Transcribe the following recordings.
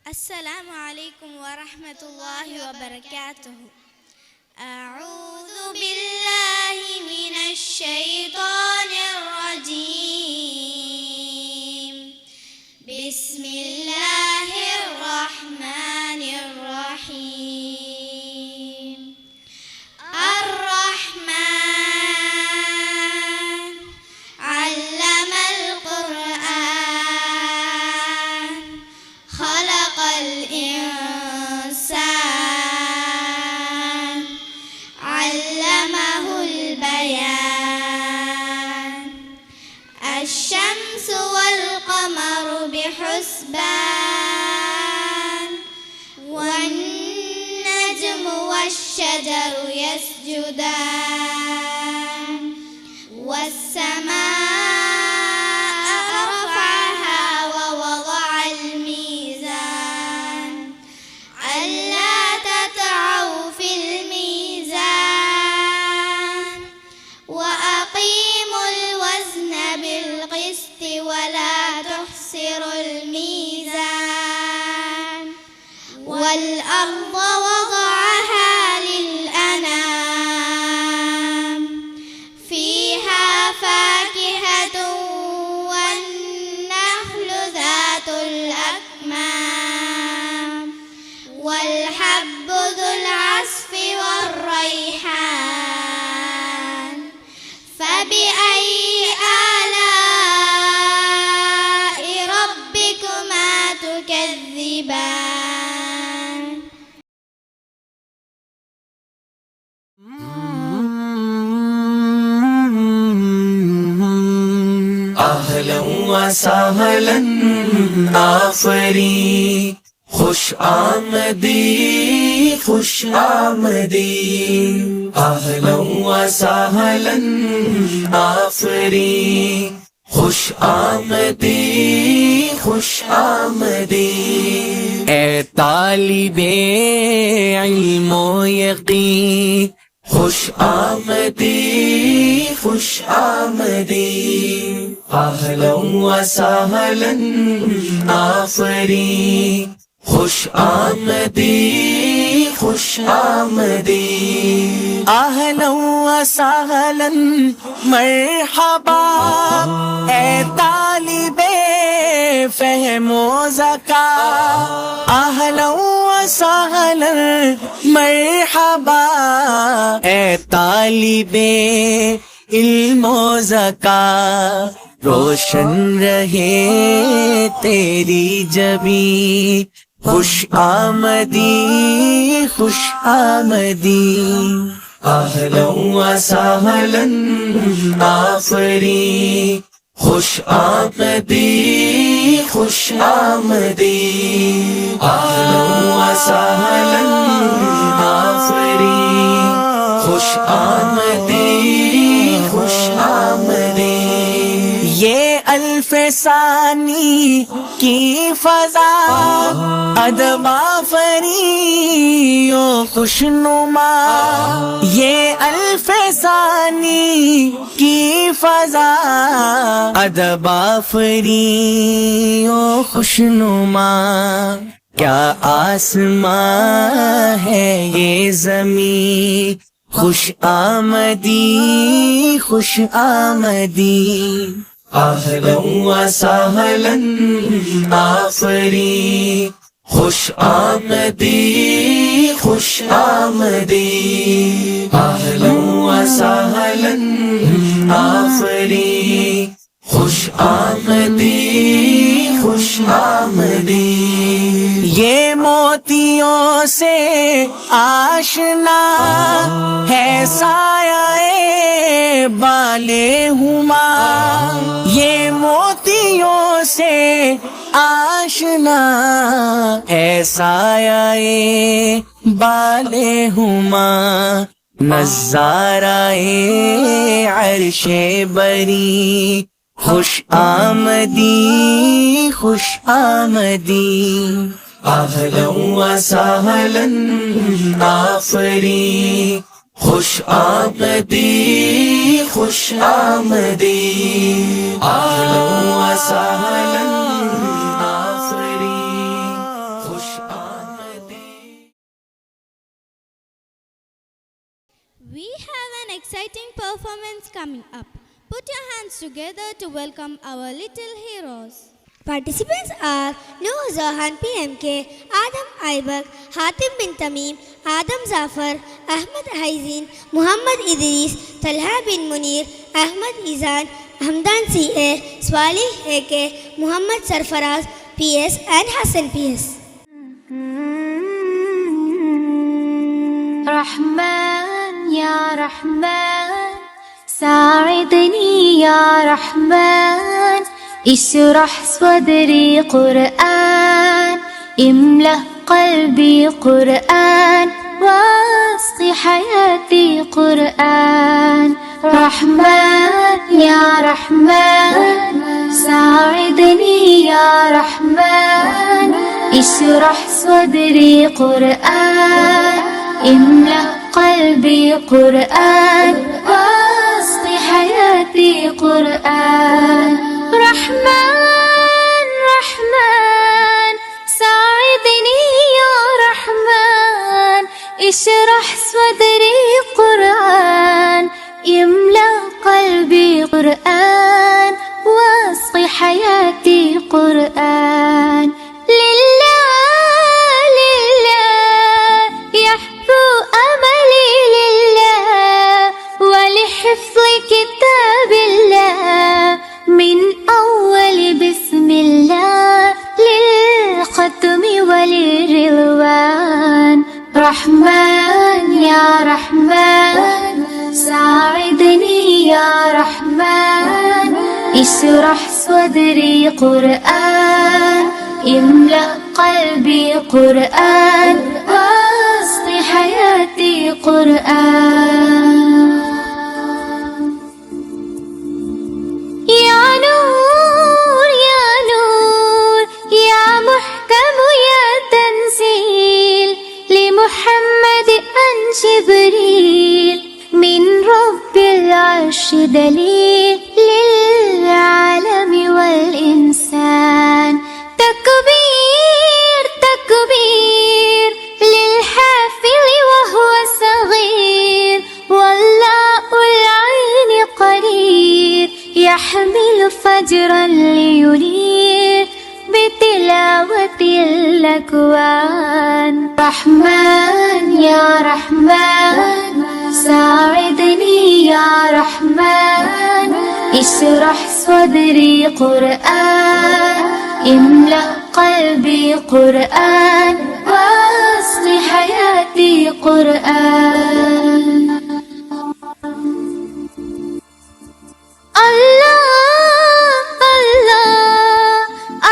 السلام عليكم ورحمة الله وبركاته. أعوذ بالله من الشيطان الرجيم. بسم الله الرحمن الرحيم. الرحمن علم القرآن خلق الإنسان علمه البيان. الشمس والقمر بحسبان والنجم والشجر يسجدان والسماء رفعها ووضع الميزان ألا تطغوا في الميزان وأقيموا الوزن بالقسط ولا تخسروا الميزان. والأرض وضعها للأنام فيها فاكهة والنخل ذات الأكمام والحب ذو العصف والريحان. فبأي آلاء ربكما تكذبان. اہلا وسہلا آفری، خوش آمدی خوش آمدی. اہلا وسہلا آفری، خوش آمدی خوش آمدی. اے طالب علم و یقین، خوش آمدی خوش آمدی. اہلا وسہلا آفری، خوش آمدی خوش آمدی. اہلا وسہلا مرحبا، اے طالب فہم و ذکا. اہلا وسہلا مرحبا، اے طالب علم و ذکا. روشن رہے تیری جبیں، خوش آمدی خوش آمدی. اہلا وسہلا آفری، خوش آمدی خوش آمدی. اہلا وسہلا آفری، خوش آمدی خوش آمدی. یہ الف ثانی کی فضا ادب آفری و خوشنما. یہ الف ثانی کی فضا ادب آفری و خوشنما. کیا آسمان ہے یہ زمین، خوش آمدی خوش آمدی. اہلا وسہلا آفری، خوش آمدی خوش آمدی. اہلا وسہلا آفری، خوش آمدی خوش آمدی. یہ موتیوں سے آشنا ہے سایہ بالے ہما. یہ موتیوں سے آشنا ہے سایہ بالے ہما. نظارہ عرش بری، خوش آمدی خوش آمدی. اہلا وسہلا آفری، خوش آمدی خوش آمدی. اہلا وسہلا آفری، خوش We have an exciting performance coming up. Put your hands together to welcome our little heroes. Participants are Noor Zahan PMK, Adam Aibak, Hatim bin Tamim, Adam Zafar, Ahmad Haizin, Muhammad Idris, Talha bin Munir, Ahmad Izan, Hamdan CA, Swalih AK, Muhammad Sarfaraz PS and Hassan PS. رحمن يا رحمن ساعدني يا رحمن اشرح صدري قرآن املأ قلبي قرآن واسق حياتي قرآن رحمن يا رحمن ساعدني يا رحمن اشرح صدري قرآن املأ قلبي قرآن واسق حياتي قرآن رحمن رحمن ساعدني يا رحمن اشرح صدري قرآن املأ قلبي قرآن واسق حياتي قرآن لله أملي لله ولحفظ كتاب الله من أول بسم الله للختم وللرضوان رحمن يا رحمن ساعدني يا رحمن اشرح صدري قرآن املأ قلبي قرآن واسق حياتي قرآن يا نور يا نور يا محكم يا تنزيل لمحمد أن جبريل من رب العرش دليل للعالم والإنسان تكبير تكبير للحافظ وهو صغير والله العين قرير يحمل فجرا لينير بتلاوة الأكوان رحمن يا رحمن ساعدني يا رحمن اشرح صدري قرآن املأ قلبي قرآن واسق حياتي قرآن الله الله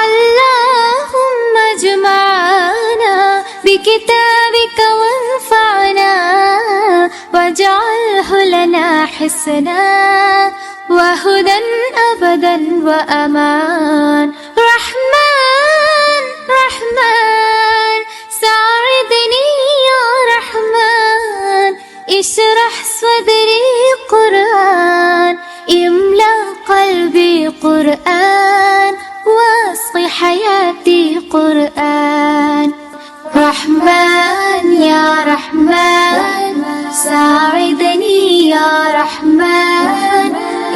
اللهم اجمعنا بكتابك وانفعنا واجعله لنا حسنا وهدى أبدا وأمان رحمن رحمن ساعدني يا رحمن اشرح صدري قرآن املأ قلبي قرآن واسق حياتي قرآن رحمن يا رحمن ساعدني يا رحمن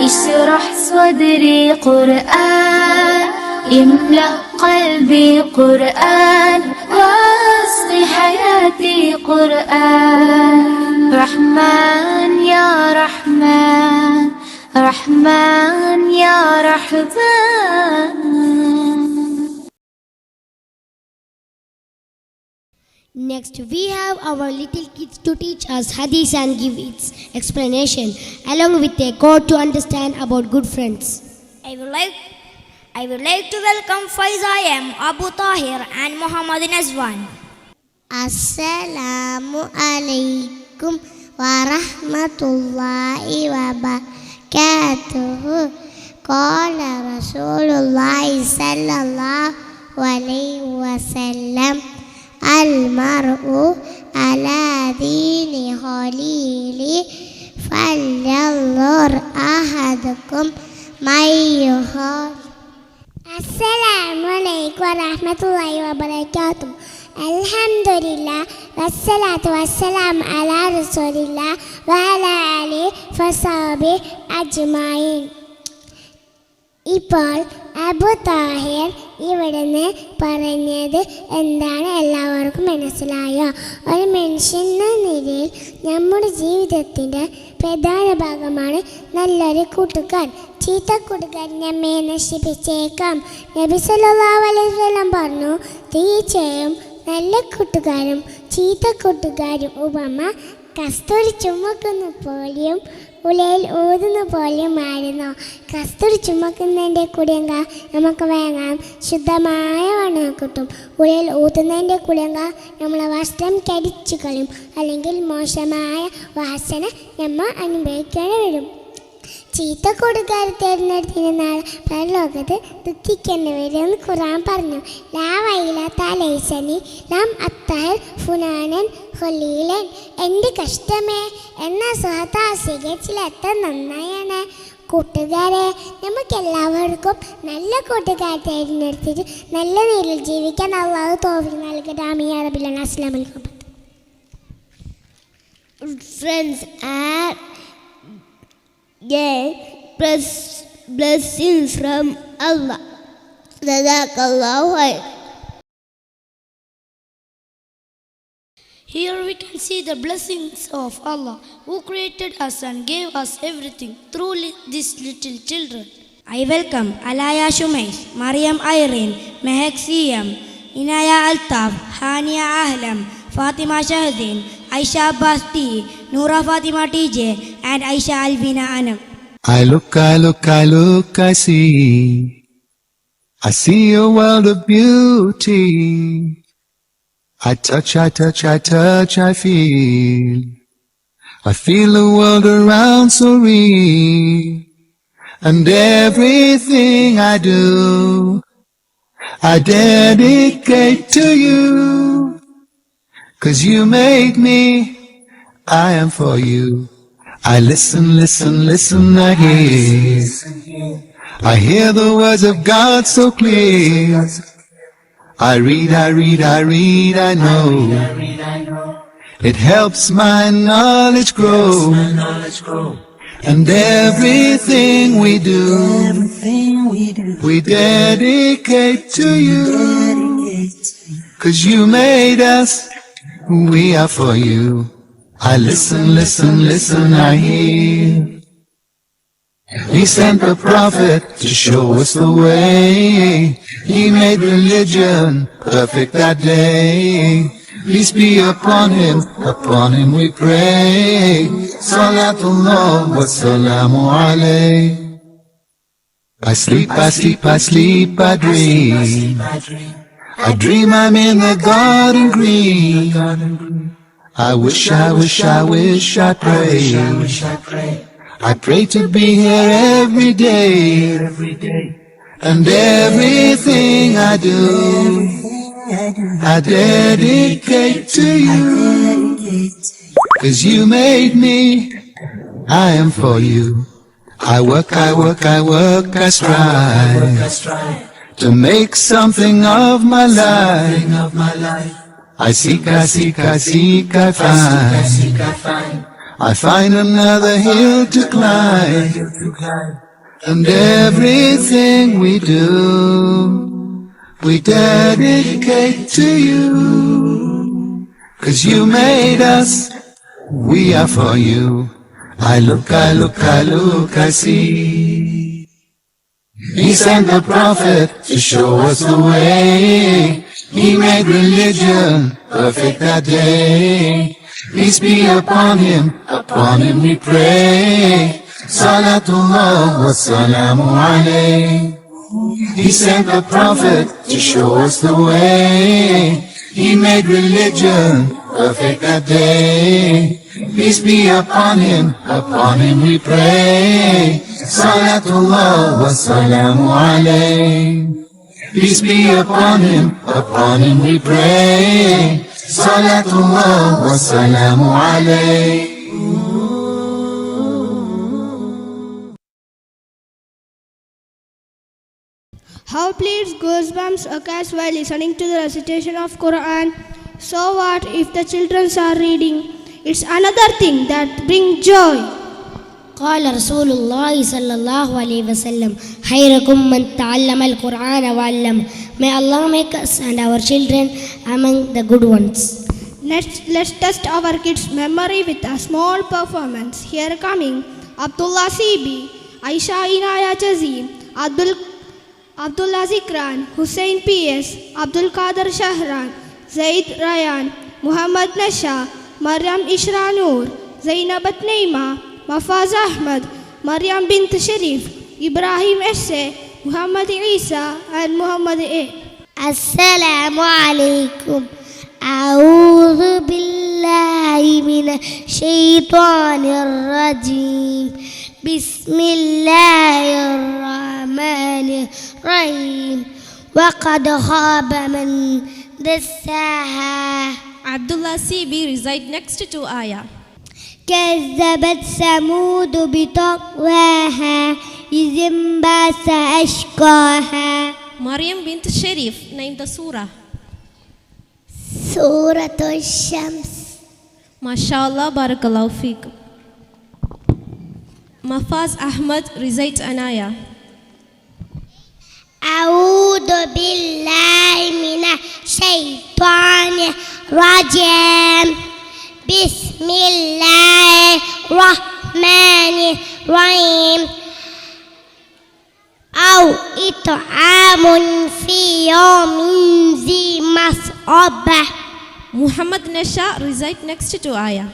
اشرح صدري قرآن املأ قلبي قرآن واسق حياتي قرآن رحمن يا رحمن رحمن يا رحمن. Next, we have our little kids to teach us hadith and give its explanation, along with a code to understand about good friends. I would like to welcome Faiza M, Abu Tahir and Muhammad Nazwan. Assalamu alaikum wa rahmatullahi wa barakatuh. Qala Rasulullah sallallahu alayhi wa sallam, al-mar'u ala dini khalili falyanzur ahadukum mayyuhal. Assalamu alaikum wa rahmatullahi wa barakatuh. Alhamdulillah wassalatu wassalamu ala rasulillah വഅലാ ആലിഹി വസഹ്ബിഹി അജ്മഈൻ. ഇപ്പോൾ അബു താഹിർ ഇവിടുന്ന് പറഞ്ഞത് എന്താണ് എല്ലാവർക്കും മനസ്സിലായോ? ഒരു മനുഷ്യൻ എന്ന നിലയിൽ നമ്മുടെ ജീവിതത്തിൻ്റെ പ്രധാന ഭാഗമാണ് നല്ലൊരു കൂട്ടുകാർ. ചീത്ത കൂട്ടുകാർ നമ്മെ നശിപ്പിച്ചേക്കാം. നബി സല്ലല്ലാഹു അലൈഹി വസല്ലം പറഞ്ഞു, തീർച്ചയായും നല്ല കൂട്ടുകാരും ചീത്ത കൂട്ടുകാരും ഉപമ കസ്തൂരി ചുമക്കുന്ന പോലെയും ഉലയിൽ ഊതുന്ന പോലെയുമായിരുന്നു. കസ്തൂരി ചുമക്കുന്നതിൻ്റെ കൂടെങ്ക നമുക്ക് വാങ്ങാം ശുദ്ധമായ വെള്ളം കിട്ടും. ഉലയിൽ ഊതുന്നതിൻ്റെ കൂടെങ്ക നമ്മളെ വസ്ത്രം കരിച്ചു കളയും, അല്ലെങ്കിൽ മോശമായ വാസന നമ്മൾ അനുഭവിക്കേണ്ടി വരും. ചീത്ത കൂട്ടുകാർ തിരഞ്ഞെടുത്തിന് നാളെ പരലോകത്ത് ദുഃഖിക്കേണ്ടി വരുമെന്ന് ഖുർആൻ പറഞ്ഞു. ലാ വൈല തലൈസനി ലാം അത്താൽ ഫുനാനൻ ഹൊലീലൻ. എൻ്റെ കഷ്ടമേ എന്ന സ്വഹതാസികച്ചിലെത്ര നന്നായാണ്. കൂട്ടുകാരെ, നമുക്കെല്ലാവർക്കും നല്ല കൂട്ടുകാരെ തിരഞ്ഞെടുത്തിട്ട് നല്ല നിലയിൽ ജീവിക്കാൻ അള്ളാഹു തൗഫീഖ് നൽകട്ടെ. ആമീൻ യാ റബ്ബൽ ആലമീൻ. അസ്സലാമു അലൈക്കും. Friends are get blessings from Allah. Jazakallahu khair. Here we can see the blessings of Allah, who created us and gave us everything through these little children. I welcome Alaya Shumais, Mariam Irene, Mehek Siyam, Inaya Altaf, Hania Ahlam, Fatima Shahdin, Aisha Abbas T, Noora Fatima TJ, and Aisha Alvina Anam. I look, I see a world of beauty. I touch, I feel the world around so real. And everything I do, I dedicate to you. 'Cause you made me, I am for you. I listen, I hear the words of God so clear. I read, I know. It helps my knowledge grow. And everything we do, we dedicate to you. 'Cause you made us, we are for you. I listen, I hear. He sent the prophet to show us the way. He made religion perfect that day. Peace be upon him we pray. Salatullah wa salamu alayh. I sleep, I dream. I dream I'm in the garden green. I wish, I pray. I pray to be here every day. And everything I do, I dedicate to you. 'Cause you made me, I am for you. I work, I strive to make something of my life. I seek, I find. I find another hill to climb. And everything we do, we dedicate to you. 'Cause you made us, we are for you. I look, I see. He sent the prophet to show us the way. He made religion perfect that day. Peace be upon him we pray. Salatullah wa salamu alayh. He sent the prophet to show us the way. He made religion perfect that day. Peace be upon him we pray. Salatullah wa salamu alayh. Peace be upon him we pray. Salatullah wa salamu alayh. How please goosebumps occurs while listening to the recitation of Quran? So what if the children are reading? It's another thing that brings joy. قال رسول الله صلى الله عليه وسلم خيركم من تعلم القرآن وعلم. May Allah make us and our children among the good ones. Let's test our kids' memory with a small performance. Here coming Abdullah CB, Aisha Inaya Jazim, Abdullah Zikran, Hussein PS, Abdul Qadir Shahran, Zaid Ryan, Muhammad Nasha, Maryam Ishra Noor, Zainabat Naima, Mafaz Ahmad, Maryam bint Sharif, Ibrahim Esse, Muhammad Isa and Muhammad A. Assalamu alaikum. أعوذ بالله من الشيطان الرجيم. بسم الله الرحمن الرحيم. وقد خاب من دساها. Abdullah CB reside next to Ayah. كذبت ثمود بطغواها إذ انبعث أشقاها. Maryam bint Sharif named the surah. سورة الشمس. MashaAllah, Barakallahu Feekum. Mafaz Ahmad recites Anaya. أعوذ بالله من الشيطان الرجيم. بسم الله الرحمن الرحيم. أو إطعام في يوم ذي مسغبة. Muhammad Nasha reside next to Ayah.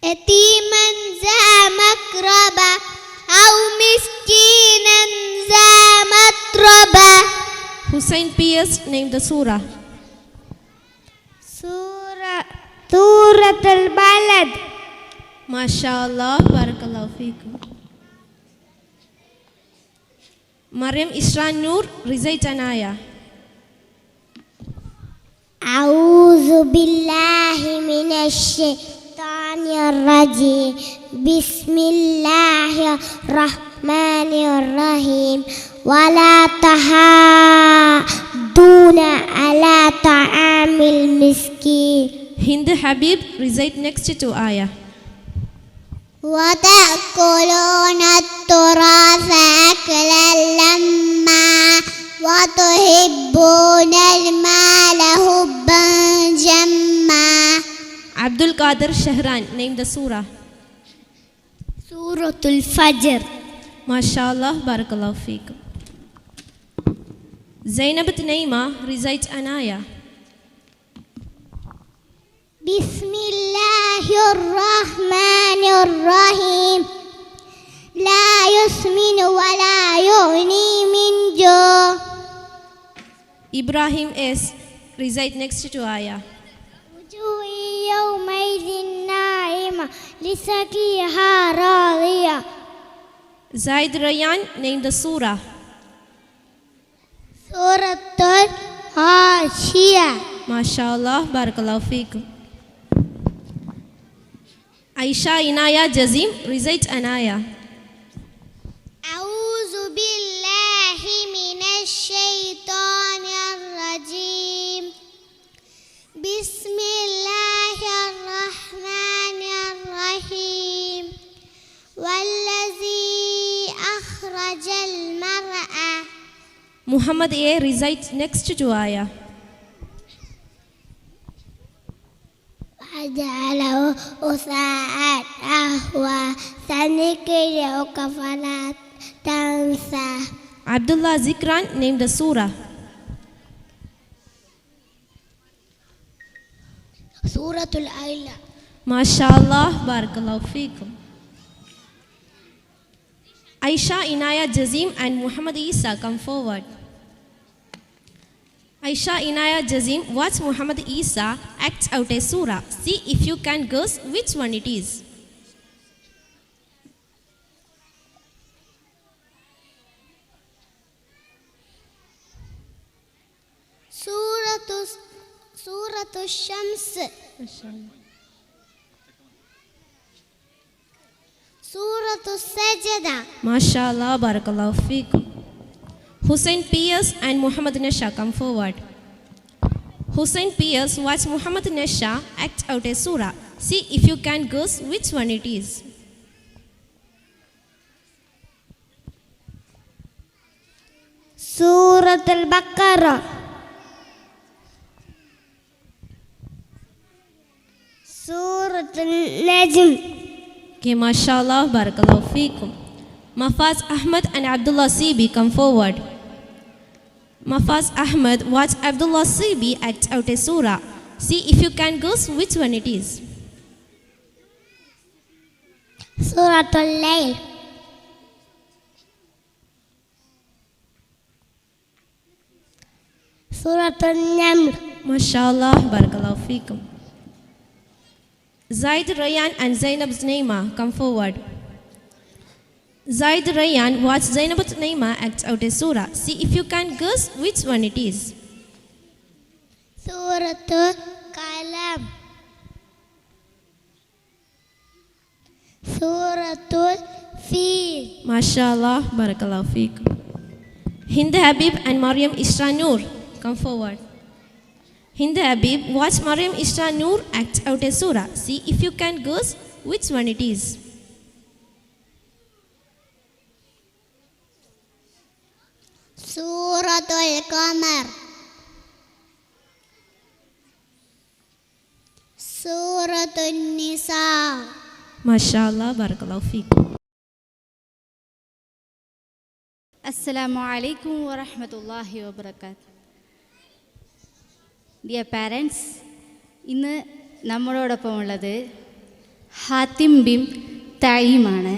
يتيما ذا مقربة أو مسكينا ذا متربة. Hussein PS named the surah. سورة البلد. MashaAllah, Barakallahu Feekum. Maryam Ishra Noor recites Anaya. أعوذ بالله من الشيطان الرجيم. بسم الله الرحمن الرحيم. ولا تحاضون على طعام المسكين. Hind Habib reside next to Ayah. وتأكلون التراث أكلا لما وتحبون المال حبا جما. Abdul Qadir Shahran named the surah. سورة الفجر. MashaAllah, Barakallahu Feekum. Zainabat Naima recites Anaya. بسم الله الرحمن الرحيم. لا يسمن ولا يغني من جوع. Ibrahim S reside next to Ayah. وجوه يومئذ ناعمة لسقيها راضية. Zaid Rayyan named the surah. سورة الغاشية. MashaAllah, Barakallahu Feekum. Aisha Inaya Jazim recites Anaya. أعوذ بالله من الشيطان الرجيم. بسم الله الرحمن الرحيم. والذي أخرج المرأة. Muhammad A recites next to Ayah. وجعله غثاء أحوى سنقرئك فلا تنسى. Abdullah Zikran named the surah. سورة الأيلة. MashaAllah, Barakallahu Feekum. Aisha Inaya Jazim and Muhammad Isa come forward. Aisha Inaya Jazim watch Muhammad Isa act out a surah. See if you can guess which one it is. سورة الشمس. سورة السجدة. MashaAllah, Barakallahu Feekum. Hussein PS and Muhammad Nasha come forward. Hussein Pierce watched Muhammad Nasha act out a surah. See if you can guess which one it is. സൂറത്തുൽ ബഖറ. സൂറത്തുൽ നജ്ം. Okay, mashallah, barakallahu feekum. Mafaz Ahmad and Abdullah Sibi come forward. Mafaz Ahmad watch Abdullah Sibi act out a surah. See if you can guess which one it is. സൂറത്തുൽ ലൈൽ. സൂറത്തുൽ നംൽ. Mashallah, barakallahu feekum. Zaid Rayyan and Zainab Naima come forward. Zaid Rayyan watch Zainab Naima act out a surah. See if you can guess which one it is. സൂറത്തുൽ കലം. സൂറത്തുൽ feel. Mashallah, barakallahu feekum. Hind Habib and Maryam Isra Noor come forward. Hind Habib watch Maryam Isra Noor act out a surah. See if you can guess which one it is. സൂറത്തുൽ Khmer. സൂറത്തുൻ നിസാ. Mashallah, barakallahu feekum. Assalamu alaikum wa rahmatullahi wa barakatuh. Dear parents, ഇന്ന് നമ്മളോടൊപ്പം ഉള്ളത് ഹാത്തിം ബിൻ തമീമാണ്.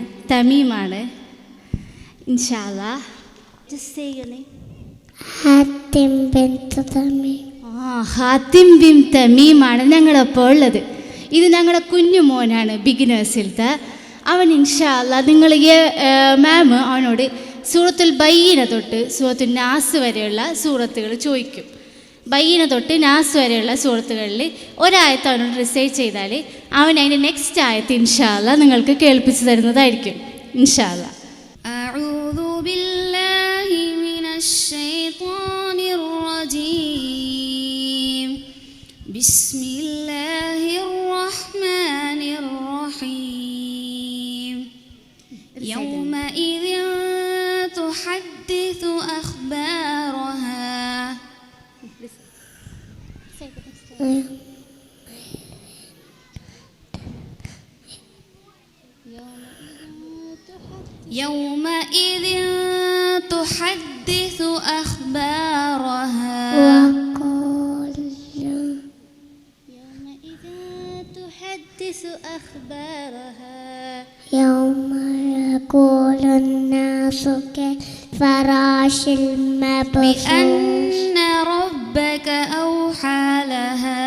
ഇൻഷാ അല്ലാഹ്, just say your name. Hatim bin Tamim. Hatim bin തമീമാണ് ഞങ്ങളൊപ്പം ഉള്ളത്. ഇത് ഞങ്ങളുടെ കുഞ്ഞു മോനാണ്, ബിഗിനേഴ്സിലത്തെ. അവൻ ഇൻഷാ അല്ലാഹ് നിങ്ങൾ മാം അവനോട് സൂറത്തുൽ ബയ്യിന തൊട്ട് സൂറത്തുൽ നാസ് വരെയുള്ള സൂറത്തുകൾ ചോദിക്കും. ബയ്യിന തൊട്ട് നാസ് വരെയുള്ള സൂറത്തുകളിൽ ഒരായത്ത് അവനോട് റിസൈറ്റ് ചെയ്താൽ അവൻ അതിൻ്റെ നെക്സ്റ്റ് ആയത്ത് ഇൻഷാ അല്ലാഹ് നിങ്ങൾക്ക് കേൾപ്പിച്ചു തരുന്നതായിരിക്കും ഇൻഷാ അല്ലാഹ്. അഊദു ബില്ലാഹി മിനശ് ശൈത്വാനിർ റജീം. ബിസ്മില്ലാഹിർ റഹ്മാനിർ റഹീം. യൗമഇദിൻ തുഹദ്ദിസു അഖ്ബാറഹാ. يومئذ تحدث أخبارها. يومئذ تحدث أخبارها. يوم يقول الناس كالفراش المبثوث. بأن ربك أوحى لها.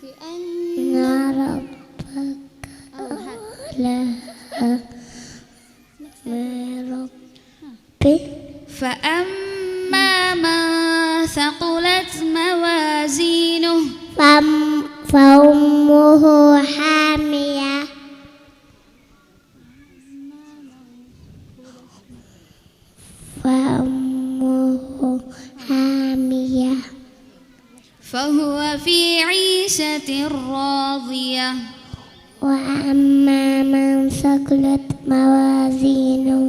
بأن ربك أوحى لها. فأما من ثقلت موازينه فأمه حامية. فأمه حامية. فهو في عيشة راضية. وأما من ثقلت موازينه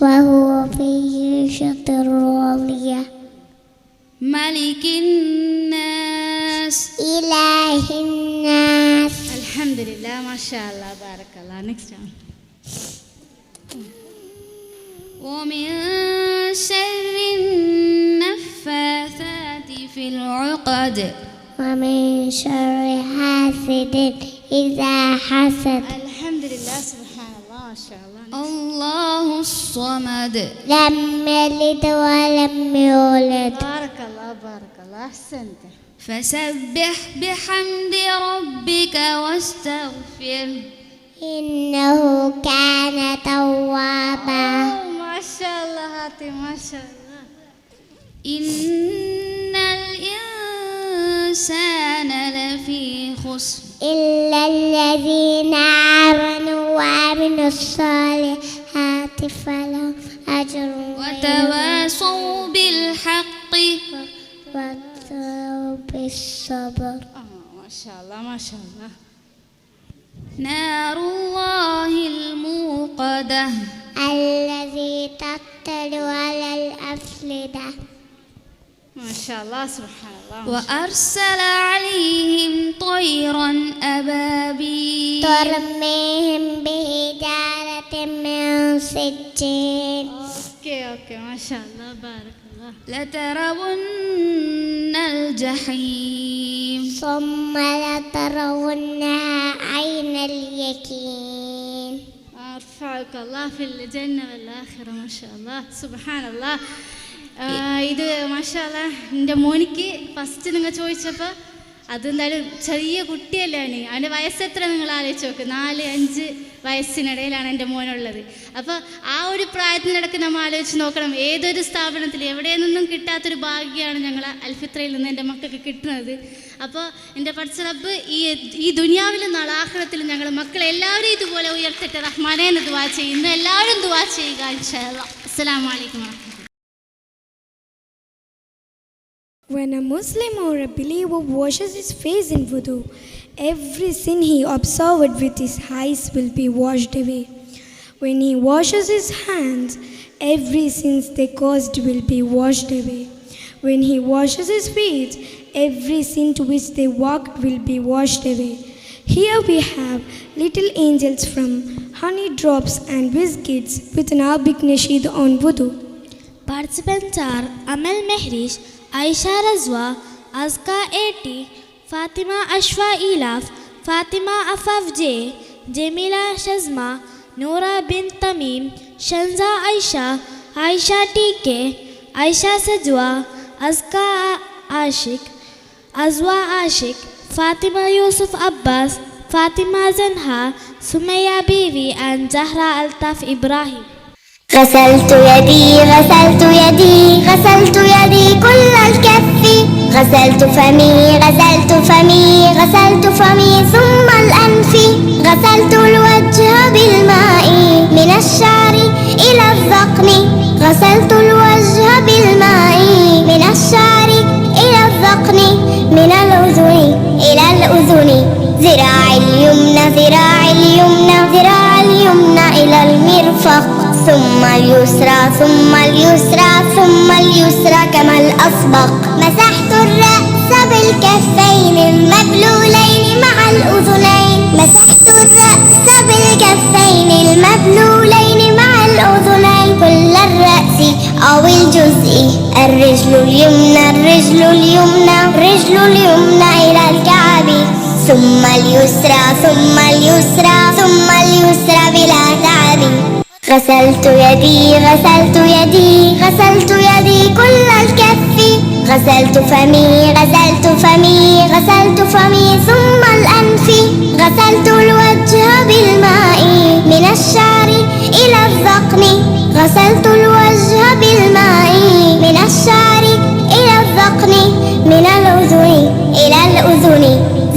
فهو في عيشة راضية. ملك الناس. إله الناس. الحمد لله ما شاء الله بارك الله. next one. ومن شر النفاثات في العقد. ومن شر حاسد إذا حسد. الحمد لله سبحان الله ما شاء الله. الله الصمد. لم يلد ولم يولد. بارك الله أحسنت. فسبح بحمد ربك واستغفر إنه كان توابا. ما شاء الله هاتي ما شاء الله. إن الإنسان لفي خسر إلا الذين آمنوا وعملوا الصالحات فلهم أجر وتواصوا بالحق وتواصوا بالصبر. ما شاء الله ما شاء الله. نار الله الموقدة الذي تطلع على الأفئدة. ما شاء الله سبحان الله. وأرسل عليهم طيرا أبابيل ترميهم بحجارة من سجيل. اوكي ما شاء الله بارك الله. لترون الجحيم ثم لترونها عين اليقين. أرفعك الله في الجنة والآخرة. ما شاء الله سبحان الله. ഇത് മാഷാല്ല എൻ്റെ മോനിക്ക് ഫസ്റ്റ് നിങ്ങൾ ചോദിച്ചപ്പോൾ അതെന്തായാലും ചെറിയ കുട്ടിയല്ലാണ്. അവൻ്റെ വയസ്സെത്ര നിങ്ങൾ ആലോചിച്ച് നോക്ക്. 4-5 വയസ്സിനിടയിലാണ് എൻ്റെ മോനുള്ളത്. അപ്പോൾ ആ ഒരു പ്രായത്തിനിടയ്ക്ക് നമ്മൾ ആലോചിച്ച് നോക്കണം, ഏതൊരു സ്ഥാപനത്തിൽ എവിടെ നിന്നും കിട്ടാത്തൊരു ഭാഗ്യമാണ് ഞങ്ങൾ അൽഫിത്രയിൽ നിന്ന് എൻ്റെ മക്കൾക്ക് കിട്ടുന്നത്. അപ്പോൾ എൻ്റെ പഠിച്ച റബ്ബ് ഈ ദുനിയാവിലും നാളെ ആഖിറത്തിലും ഞങ്ങൾ മക്കളെ എല്ലാവരും ഇതുപോലെ ഉയർത്തിട്ട് റഹ്മാനെ എന്ന് ദുആ ചെയ്യുന്നു. എല്ലാവരും ദുആ ചെയ്യുക ഇൻഷാ അല്ലാഹ്. അസ്സലാമു അലൈക്കും വറഹ്മത്തുള്ളാഹി. When a Muslim or a believer washes his face in wudu, every sin he observed with his eyes will be washed away. When he washes his hands, every sin they caused will be washed away. When he washes his feet, every sin to which they walked will be washed away. Here we have little angels from honey drops and biscuits with an Arabic nasheed on wudu. Participants are Amal Mehrish, Aisha Razwa, Azka 80, Fatima Ashwa Ilaf, Fatima Afaf J, Jamila Shazma, Noora bin Tamim, Shanza Aisha, Aisha TK, Aisha Sajwa, Azka Ashik, Azwa Ashik, Fatima Yusuf Abbas, Fatima Zanha, Sumaya Bibi and Zahra Altaf Ibrahim. غسلت يدي غسلت يدي غسلت يدي كل الكف. غسلت فمي غسلت فمي غسلت فمي ثم الأنف. غسلت الوجه بالماء من الشعر إلى الذقن. غسلت الوجه بالماء من الشعر إلى الذقن. من الأذن إلى الأذن. ذراع اليمنى ذراع اليمنى ذراع اليمنى إلى المرفق. ثم اليسرى ثم اليسرى ثم اليسرى كما الأسبق. مسحت الرأس بالكفين المبلولين مع الأذنين. مسحت الرأس بالكفين المبلولين مع الأذنين. كل الرأس أو الجزء. الرجل اليمنى الرجل اليمنى الرجل اليمنى إلى الكعب. ثم اليسرى ثم اليسرى ثم اليسرى بلا تعب. غسلت يدي غسلت يدي غسلت يدي كل الكف. غسلت فمي غسلت فمي غسلت فمي ثم الأنف. غسلت الوجه بالماء من الشعر إلى الذقن. غسلت الوجه بالماء من الشعر إلى الذقن. من الأذن إلى الأذن.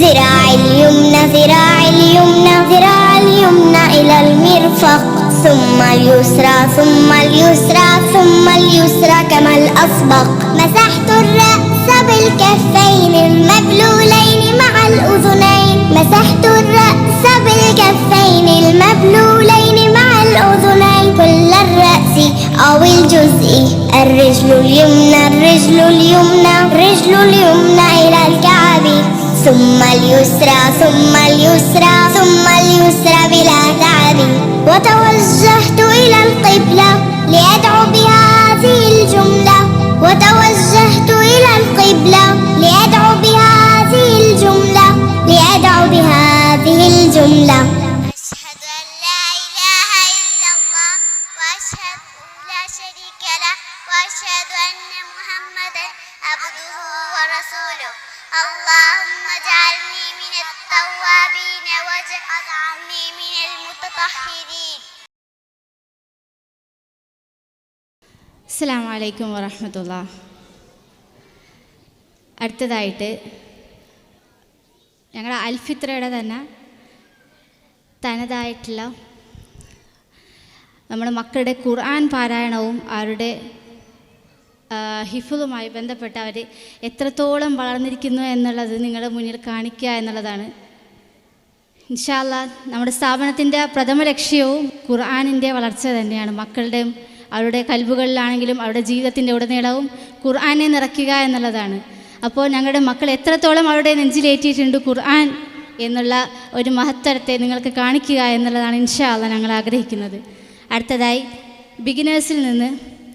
ذراع اليمنى ذراع اليمنى ذراع اليمنى إلى المرفق. ثم اليسرى ثم اليسرى ثم اليسرى كما الأسبق. مسحت الرأس بالكفين المبلولين مع الأذنين. مسحت الرأس بالكفين المبلولين مع الأذنين. كل الرأس أو الجزء. الرجل اليمنى الرجل اليمنى الرجل اليمنى إلى الكعب. ثم اليسرى ثم اليسرى ثم اليسرى بلا تعب. وتوجهت إلى القبلة لأدعو بهذه الجملة. وتوجهت إلى القبلة لأدعو بهذه الجملة. لأدعو بهذه الجملة. أشهد أن لا إله إلا الله وأشهد لا شريك له وأشهد أن محمدا عبده ورسوله. اللهم اجعلني من التوابين واجعلني من المتطهرين. അസ്സലാമു അലൈക്കും വറഹ്മത്തുള്ളാഹി. അടുത്തതായിട്ട് ഞങ്ങളുടെ അൽഫിത്രയുടെ തന്നെ തനതായിട്ടുള്ള നമ്മുടെ മക്കളുടെ ഖുർആൻ പാരായണവും അവരുടെ ഹിഫുളുമായി ബന്ധപ്പെട്ട് അവർ എത്രത്തോളം വളർന്നിരിക്കുന്നു എന്നുള്ളത് നിങ്ങളുടെ മുന്നിൽ കാണിക്കുക എന്നുള്ളതാണ്. ഇൻഷാ അല്ലാഹ് നമ്മുടെ സ്ഥാപനത്തിൻ്റെ പ്രഥമ ലക്ഷ്യവും ഖുർആനിൻ്റെ വളർച്ച തന്നെയാണ്. മക്കളുടെയും അവരുടെ കൽബുകളിലാണെങ്കിലും അവരുടെ ജീവിതത്തിൻ്റെ ഉടനീളവും ഖുർആനെ നിറയ്ക്കുക എന്നുള്ളതാണ്. അപ്പോൾ ഞങ്ങളുടെ മക്കൾ എത്രത്തോളം അവരുടെ നെഞ്ചിലേറ്റിയിട്ടുണ്ട് ഖുർആൻ എന്നുള്ള ഒരു മഹത്തരത്തെ നിങ്ങൾക്ക് കാണിക്കുക എന്നുള്ളതാണ് ഇൻഷാ അല്ലാഹ് ഞങ്ങൾ ആഗ്രഹിക്കുന്നത്. അടുത്തതായി ബിഗിനേഴ്സിൽ നിന്ന്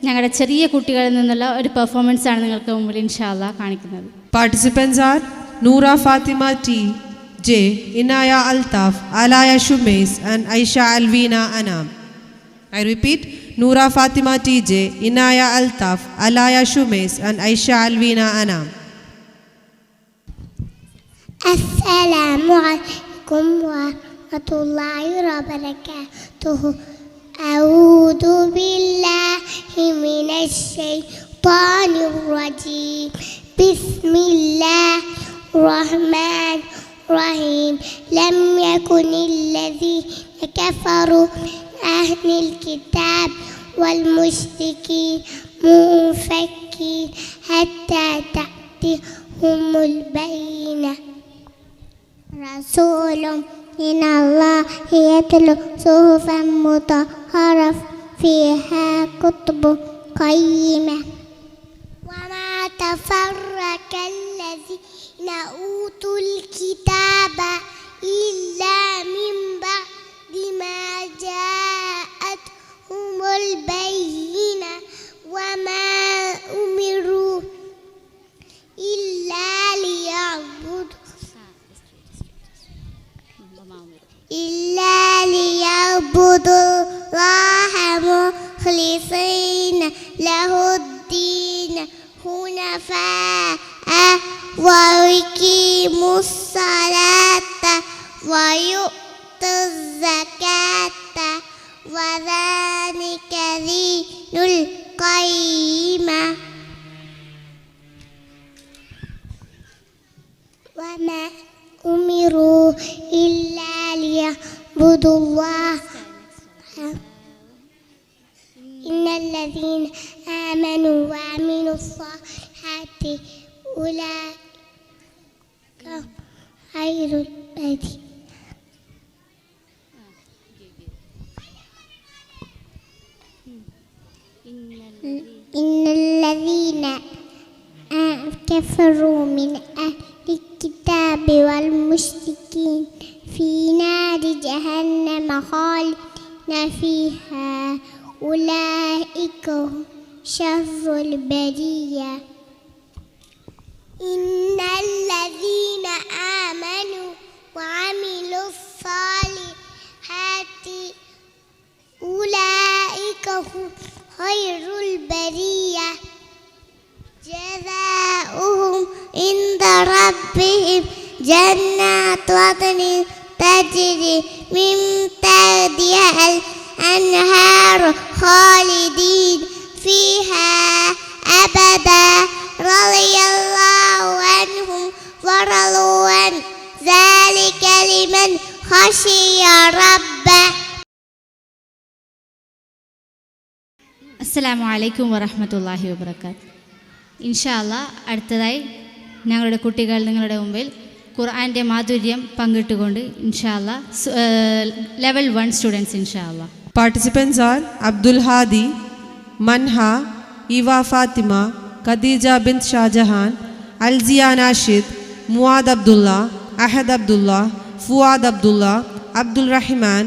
ഞങ്ങളുടെ ചെറിയ കുട്ടികളിൽ നിന്നുള്ള ഒരു പെർഫോമൻസ് ആണ് നിങ്ങൾക്ക് മുമ്പിൽ ഇൻഷാ അല്ലാഹ് കാണിക്കുന്നത്. Participants are Noora Fatima T, J, Inaya Altaf, Alaya Shumais and Aisha Alvina Anam. I repeat, Noora Fatima T, J, Inaya Altaf, Alaya Shumais and Aisha Alvina Anam. Assalamu alaikum wa rahmatullahi wa barakatuh. A'udhu billahi minash shaitanir rajim. Bismillahirrahmanirrahim. Lam yakunil ladhina kafaru ahlil kitab wal mushrikin munfakin hatta ta'tihumul bayyinah. Rasulun minallahi yatlu suhufan mutahharah fiha kutubun qayyimah. Wa ma tafarraqa alladhina utul kitaba illa min ba'di ma ja'athumul bayyinah. Wa ma umiru illa liya'budu Allaha mukhlisina lahuddin hunafa'a wa yuqimus salata wa yu'tuz zakata wa dhalika dinul qayyimah. Wa ma umiru illa liya'budullaha innal ladzina amanu wa amilus solihati ulaika khairul bariyah. innal ladzina kafaru min ahli kitabi wal musyrikin fi nari jahannam khalidina fiha ulaika syarrul bariyah. innal ladzina amanu wa amilus solihati ulaika khairul bariyah. jazaohum inda rabbihim jannatu adnin tajri min tahtiha al-anhar khalidin fiha abada radiyallahu anhum wa radu an zalika liman khashiya rabbah. അസ്സലാമു അലൈക്കും വറഹ്മത്തുള്ളാഹി വബറകാത്ത്. ഇൻഷാ അല്ലാഹ് അടുത്തതായി ഞങ്ങളുടെ കുട്ടികൾ നിങ്ങളുടെ മുമ്പിൽ ഖുർആൻ്റെ മാധുര്യം പങ്കിട്ടുകൊണ്ട് ഇൻഷാ അല്ലാഹ് ലെവൽ 1 സ്റ്റുഡൻസ് ഇൻഷാ അല്ലാഹ്. Participants are Abdul Hadi, Manha, Eva Fatima, Khadija bint Shahjahan, Alzia Nashid, Muad Abdullah, Ahad Abdullah, Fuad Abdullah, Abdul Rahman,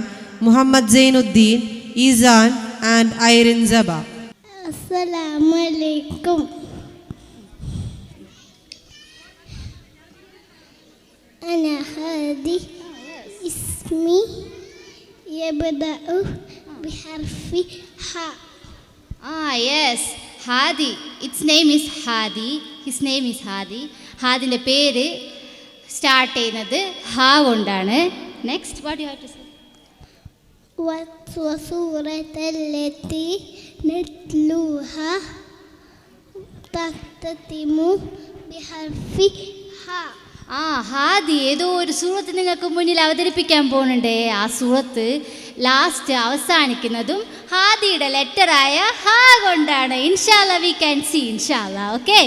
Muhammad Zainuddin, Izan and Irene Zaba. Assalamu alaikum. Ana Hadi. Ismi yabda'u biharfi ha. Yes, Hadi. Its name is Hadi. His name is Hadi. ഹാദിൻ്റെ പേര് start ചെയ്യുന്നത് ഹാ കൊണ്ടാണ്. Next what you have to say? വസൂറത്തല്ലത്തി നത്ലൂഹ തഖ്തതിമു ബിഹർഫി ഹ. ഹാദി ഏതോ ഒരു സൂറത്ത് നിങ്ങൾക്ക് മുന്നിൽ അവതരിപ്പിക്കാൻ പോകുന്നുണ്ടേ. ആ സൂറത്ത് ലാസ്റ്റ് അവസാനിക്കുന്നതും ഹാദിയുടെ ലെറ്ററായ ഹ കൊണ്ടാണ്. ഇൻഷാല്ല വി ക്യാൻ സീ ഇൻഷാല്ല. ഓക്കെ.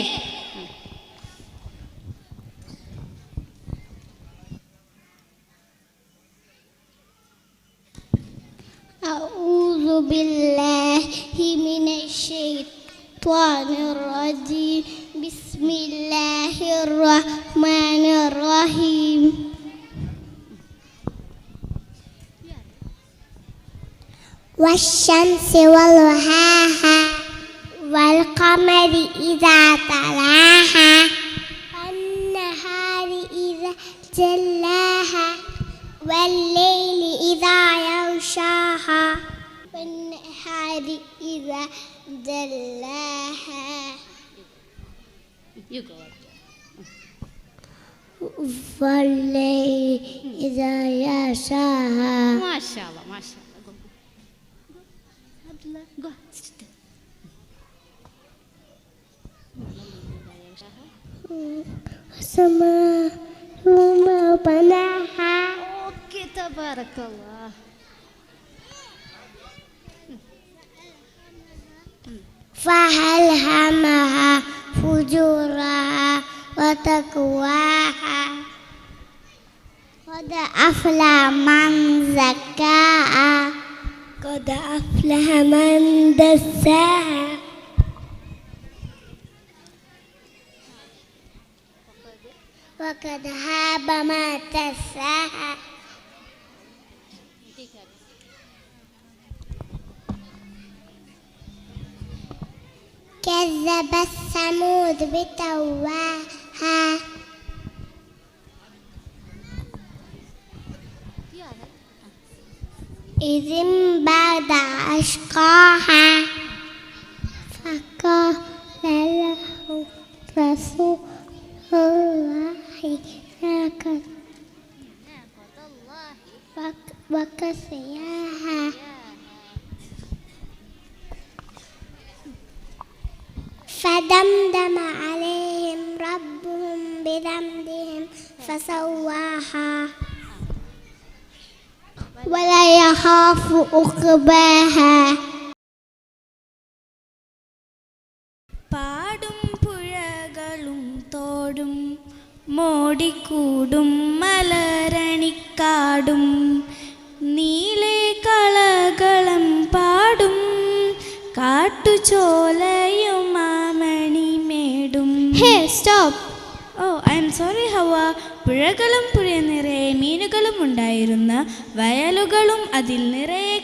أعوذ بالله من الشيطان الرجيم بسم الله الرحمن الرحيم والشمس وضحاها والقمر إذا تلاها والنهار إذا جلاها والليل إذا يغشاها والنهار إذا جلاها والليل إذا يغشاها. ما شاء الله ما شاء الله. Go. والسماء وما بناها. اوكي تبارك الله. فألهمها فجورها وتقواها قد أفلح من زكاها قد أفلح من دساها وقد خاب من دساها. كذبت ثمود بطغواها إذ انبعث أشقاها فقال له رسول الله وكسياها فدمدم عليهم ربهم بذنبهم فسواها ولا يخاف عقباها. പാടും പുഴകളും തോടും മോടിക്കൂടും മലരണിക്കാടും നീലെ കളകളം പാടും കാട്ടുചോലയും മാമണിമേടും. Hey, stop. Oh, I am sorry, Hawa. പുഴകളും പുഴ നിറയെ മീനുകളും ഉണ്ടായിരുന്ന വയലുകളും അതിൽ നിറയെ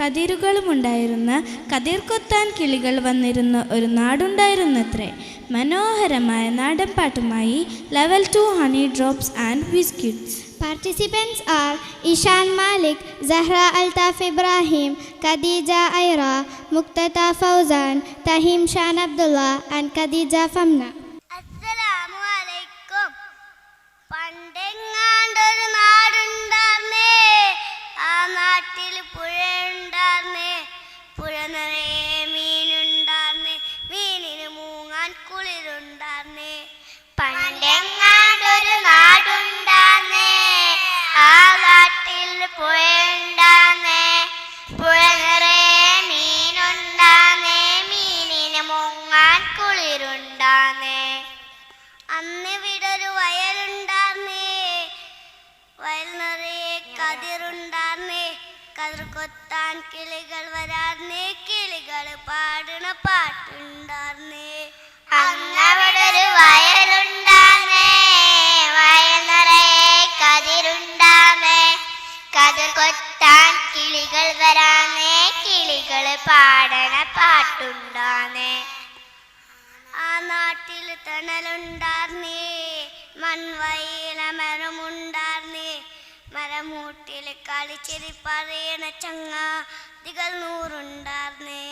കതിരുകളും ഉണ്ടായിരുന്ന കതിർ കൊത്താൻ കിളികൾ വന്നിരുന്ന ഒരു നാടുണ്ടായിരുന്നത്രേ. മനോഹരമായ നാടൻ പാട്ടുമായി level 2 honey drops and biscuits. Participants are Ishan Malik, Zahra Altaf Ibrahim, Khadija Aira, Muqtada Fauzan, Tahim Shan Abdullah and Khadija Famna. അസ്സലാമു അലൈക്കും. പണ്ടെങ്ങാണ്ടൊരു നാടുണ്ടാർന്നേ, ആ നാട്ടിൽ പുഴയുണ്ടാർന്നേ, പുഴ നിറയെ മീനുണ്ടാർന്നേ, മീനിന് മൂങ്ങാൻ കുളിരുണ്ടാർന്നേ. പണ്ടെങ്ങാണ്ടൊരു നാടുണ്ടാർന്നേ, ആ നാട്ടിൽ പുഴയുണ്ടാർന്നേ, പുഴ നിറയെ മീനുണ്ടാർന്നേ, മീനിന് മൂങ്ങാൻ കുളിരുണ്ടാർന്നേ. അന്നിവിടൊരു വയലുണ്ടാർന്നേ, വയൽ നിറയെ കതിരുണ്ടാർന്നേ, കതിർ കൊത്താൻ കിളികൾ വരാർന്നേ, കിളികൾ പാടണ പാട്ടുണ്ടാർന്നേ. അന്നവിടൊരു വയലുണ്ടാർന്നേ, വയൽ നിറയെ കതിരുണ്ടാർന്നേ, കതിർ കൊത്താൻ കിളികൾ വരാർന്നേ, കിളികൾ പാടണ പാട്ടുണ്ടാർന്നേ. ആ നാട്ടിൽ തണലുണ്ടാർന്നേ, മൺവയല മരമുണ്ടാർന്നേ, മരമൂട്ടിൽ കളിച്ചിരി പറയണ ചങ്ങാതികൾ 100 ഉണ്ടാർന്നേ.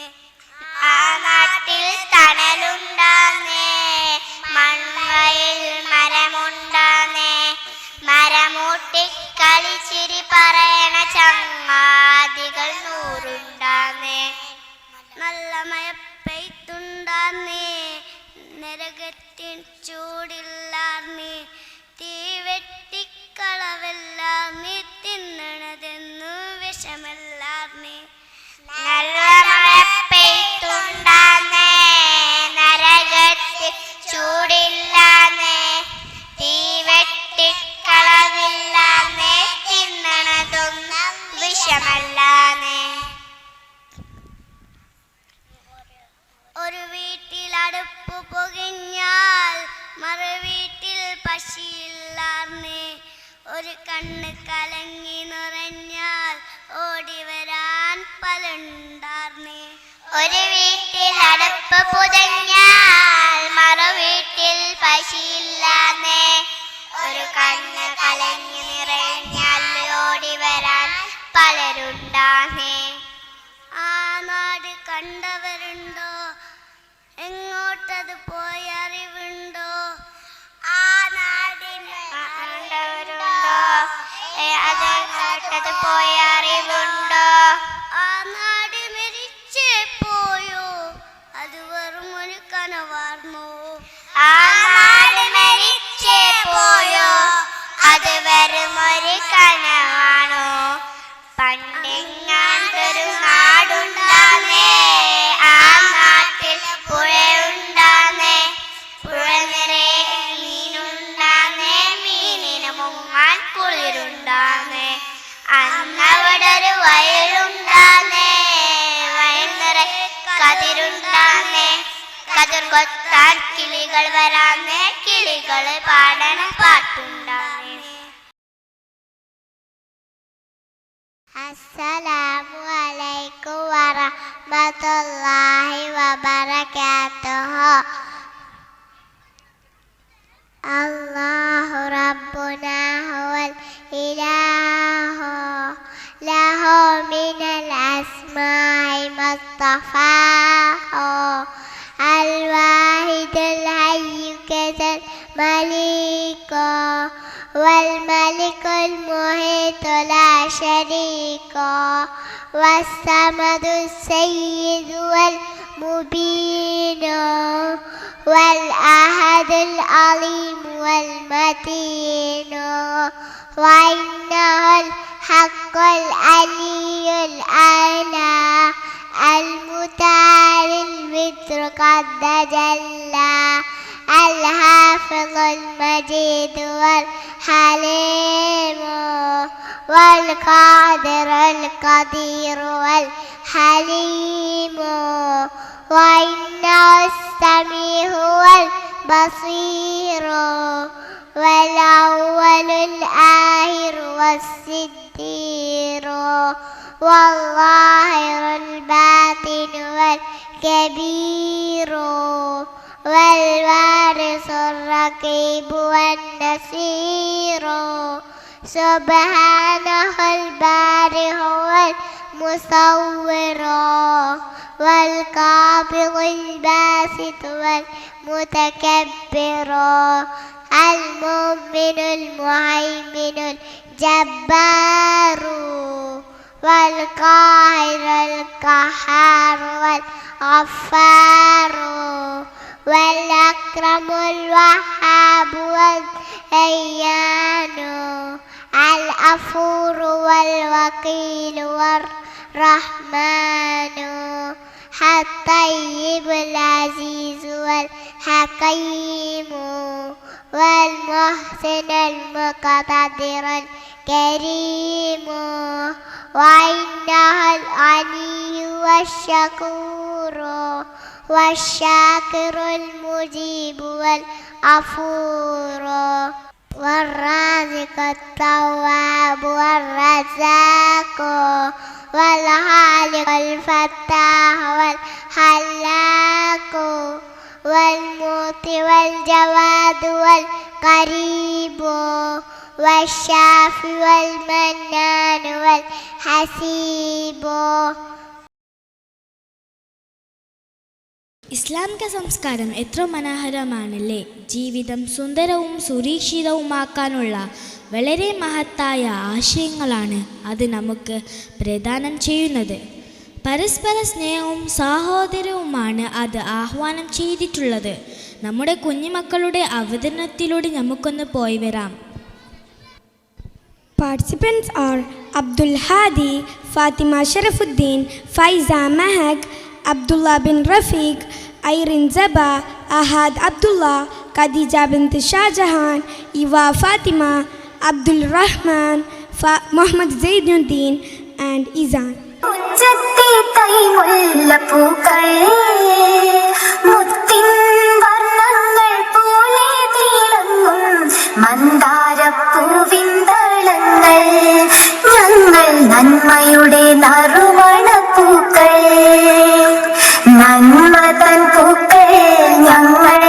ആ നാട്ടിൽ തണലുണ്ടാർന്നേ, മൺവയൽ മരമുണ്ടാർന്നേ, മരമൂട്ടി കളിച്ചിരി പറയണ ചങ്ങാതികൾ 100 ഉണ്ടാർന്നേ. നല്ല മഴ പെയ്ത്തുണ്ടാർന്നേ, നരകത്തിൻ ചൂടില്ലാർന്നേ, തീവെട്ടിക്കളവെല്ലാർന്നേ തിന്നണതെന്നു വിഷമെല്ലാർന്നേ നല്ല മഴ പെയ്ത്തുണ്ടാന്നേ നരകത്തിൽ ചൂടില്ലാന്നേ തീവെട്ടിക്കളവില്ലാന്നേ തിന്നണതൊന്നും വിഷമല്ലാന്നേ ഒരു വീട്ടിൽ അടുപ്പ് പുകഞ്ഞാൽ മറു വീട്ടിൽ പശിയില്ലാർന്നേ ഒരു കണ്ണ് കലങ്ങി നിറഞ്ഞാൽ ഓടി വരാൻ പലുണ്ടാർന്നേ ഒരു വീട്ടിൽ അടുപ്പ് പുതഞ്ഞാൽ മറു വീട്ടിൽ പശിയില്ലാന്നേ ഒരു കണ്ണ് കലങ്ങി നിറഞ്ഞാൽ ഓടി വരാൻ പലരുണ്ടാന്നേ ആ നാട് കണ്ടവരുണ്ടോ എങ്ങോട്ടത് പോയി അറിവുണ്ടോ ആ നാടിനെ കണ്ടവരുണ്ടോ അതെങ്ങോട്ടത് പോയ അറിവുണ്ടോ ആ നാട് മരിച്ചേ പോയോ അത് വെറും ഒരു കനവാർന്നോ ആ നാട് മരിച്ചേ പോയോ അത് വെറും ഒരു കനവാണോ പണ്ടെങ്ങാണ്ടൊരു നാടുണ്ടാന്നേ ആ നാട്ടിൽ പുഴയുണ്ടാന്നേ പുഴ നിറയെ മീനുണ്ടാന്നേ മീനിന് മുങ്ങാൻ കുളിരുണ്ടാന്നേ അന്നവിടെ ഒരു വയലുണ്ടാന്നേ വയൽ നിറയെ കതിരുണ്ടാന്നേ കതിർ കൊത്താൻ കിളികൾ വരാന്നേ കിളികൾ പാടണ പാട്ടുണ്ടാന്നേ അസ്സലാമു അലൈക്കും വറഹ്മത്തുള്ളാഹി വബറകാതുഹു അല്ലാഹു റബ്ബുനാ ഹുവൽ ഇലാഹു ലഹു മിനൽ അസ്മാഇ മസ്തഫാഹു അൽ വാഹിദുൽ ഹയ്യു കദൽ മലികു والملك المحيط لا شريك والصمد السيد والمبين والأحد العليم والمتين وإنه الحق العلي الأعلى المتعالي الوتر قد تجلى الحافظ المجيد والحليم والقادر القدير والحليم وإنه السميع والبصير والأول الآخر والصدير والظاهر الباطن والكبير والوارث الرقيب والنصير سبحانه البارئ والمصور والقابض الباسط والمتكبر المؤمن المهيمن الجبار والقاهر القهار والغفار والأكرم الوهاب والديان الغفور والوكيل والرحمن الطيب العزيز والحكيم والمحسن المقتدر الكريم وإنه الغني والشكور والشاكر المجيب والغفور والرازق التواب والرزاق والخالق الفتاح والخلاق والمعطي والجواد والقريب والشافي والمنان والحسيب. ഇസ്ലാമിക സംസ്കാരം എത്ര മനോഹരമാണല്ലേ. ജീവിതം സുന്ദരവും സുരക്ഷിതവുമാക്കാനുള്ള വളരെ മഹത്തായ ആശയങ്ങളാണ് അത് നമുക്ക് പ്രദാനം ചെയ്യുന്നത്. പരസ്പര സ്നേഹവും സാഹോദര്യവുമാണ് അത് ആഹ്വാനം ചെയ്തിട്ടുള്ളത്. നമ്മുടെ കുഞ്ഞുമക്കളുടെ അവതരണത്തിലൂടെ നമുക്കൊന്ന് പോയി വരാം. Participants are Abdul Hadi, Fatima Sharafuddin, Faiza Mahak, Abdullah bin Rafiq, Irene Zaba, Ahad Abdullah, Khadija bint Shah Jahan, Iwa Fatima, Abdul Rahman, Muhammad Zainuddin and Izan. ഞങ്ങൾ നന്മയുടെ നറുമണപ്പൂക്കൾ, നന്മ തൻ പൂക്കൾ ഞങ്ങൾ,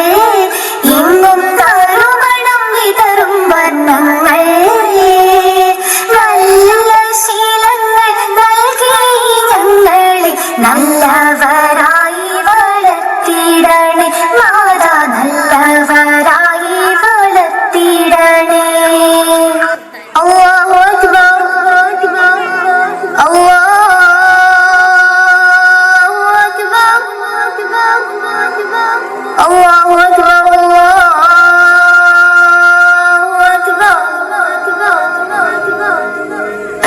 എങ്ങും നറുമണം വിതറും വർണ്ണങ്ങൾ. നല്ല ശീലങ്ങൾ നൽകി ഞങ്ങളെ നല്ലവരായി വളർത്തിടണേ മാതാ, നല്ലവരായി വളർത്തിടണേ. അല്ലാഹു അക്ബർ, അല്ലാഹു അക്ബർ, അല്ലാഹു അക്ബർ,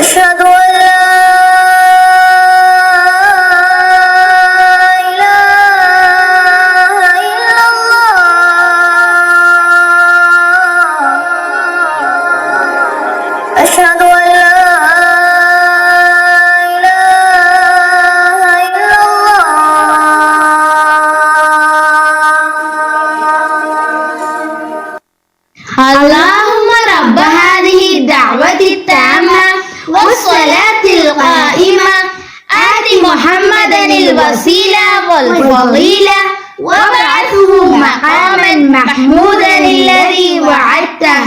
അഷ്ഹദു അൻ ലാ ഇലാഹ ഇല്ലല്ലാഹ്, അഷ്ഹദു അൻ ലാ اللهم رب هذه الدعوة التامة والصلاة القائمة آت محمدا الوسيلة والفضيلة وابعثه مقاما محمودا الذي وعدته.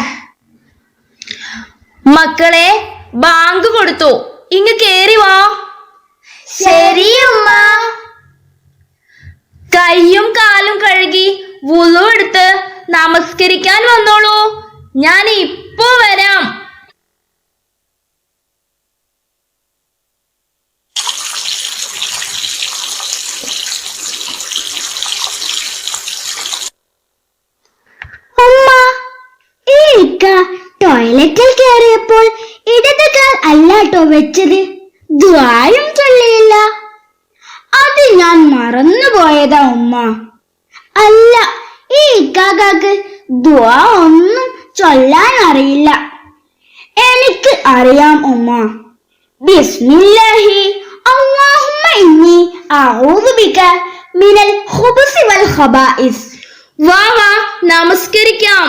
മക്കളെ ബാങ്ക് കൊടുത്തു, ഇങ്ങ് കേറി വാ. ശരി ഉമ്മ. കൈയും കാലും കഴുകി വുളു എടുത്ത് നമസ്കരിക്കാൻ വന്നോളൂ, ഞാൻ ഇപ്പോ വരാം. ഉമ്മ, ടോയ്ലറ്റിൽ കയറിയപ്പോൾ ഇടത് കാൽ അല്ലാട്ടോ വെച്ചത്, ദ്വായും ചൊല്ലിയില്ല. അത് ഞാൻ മറന്നുപോയതാ ഉമ്മ. അല്ല, ഈ ഇക്കാക്ക് ദ്വാ ഒന്നും ചൊല്ലാൻ അറിയില്ല. എനിക്ക് അറിയാം ഉമ്മ. ബിസ്മില്ലാഹി അല്ലാഹുമ്മ ഇന്നി അഊദു ബിക മിനൽ ഖുബുസി വൽ ഖബായിസ്. വാ വാ, നമസ്കരിക്കാം.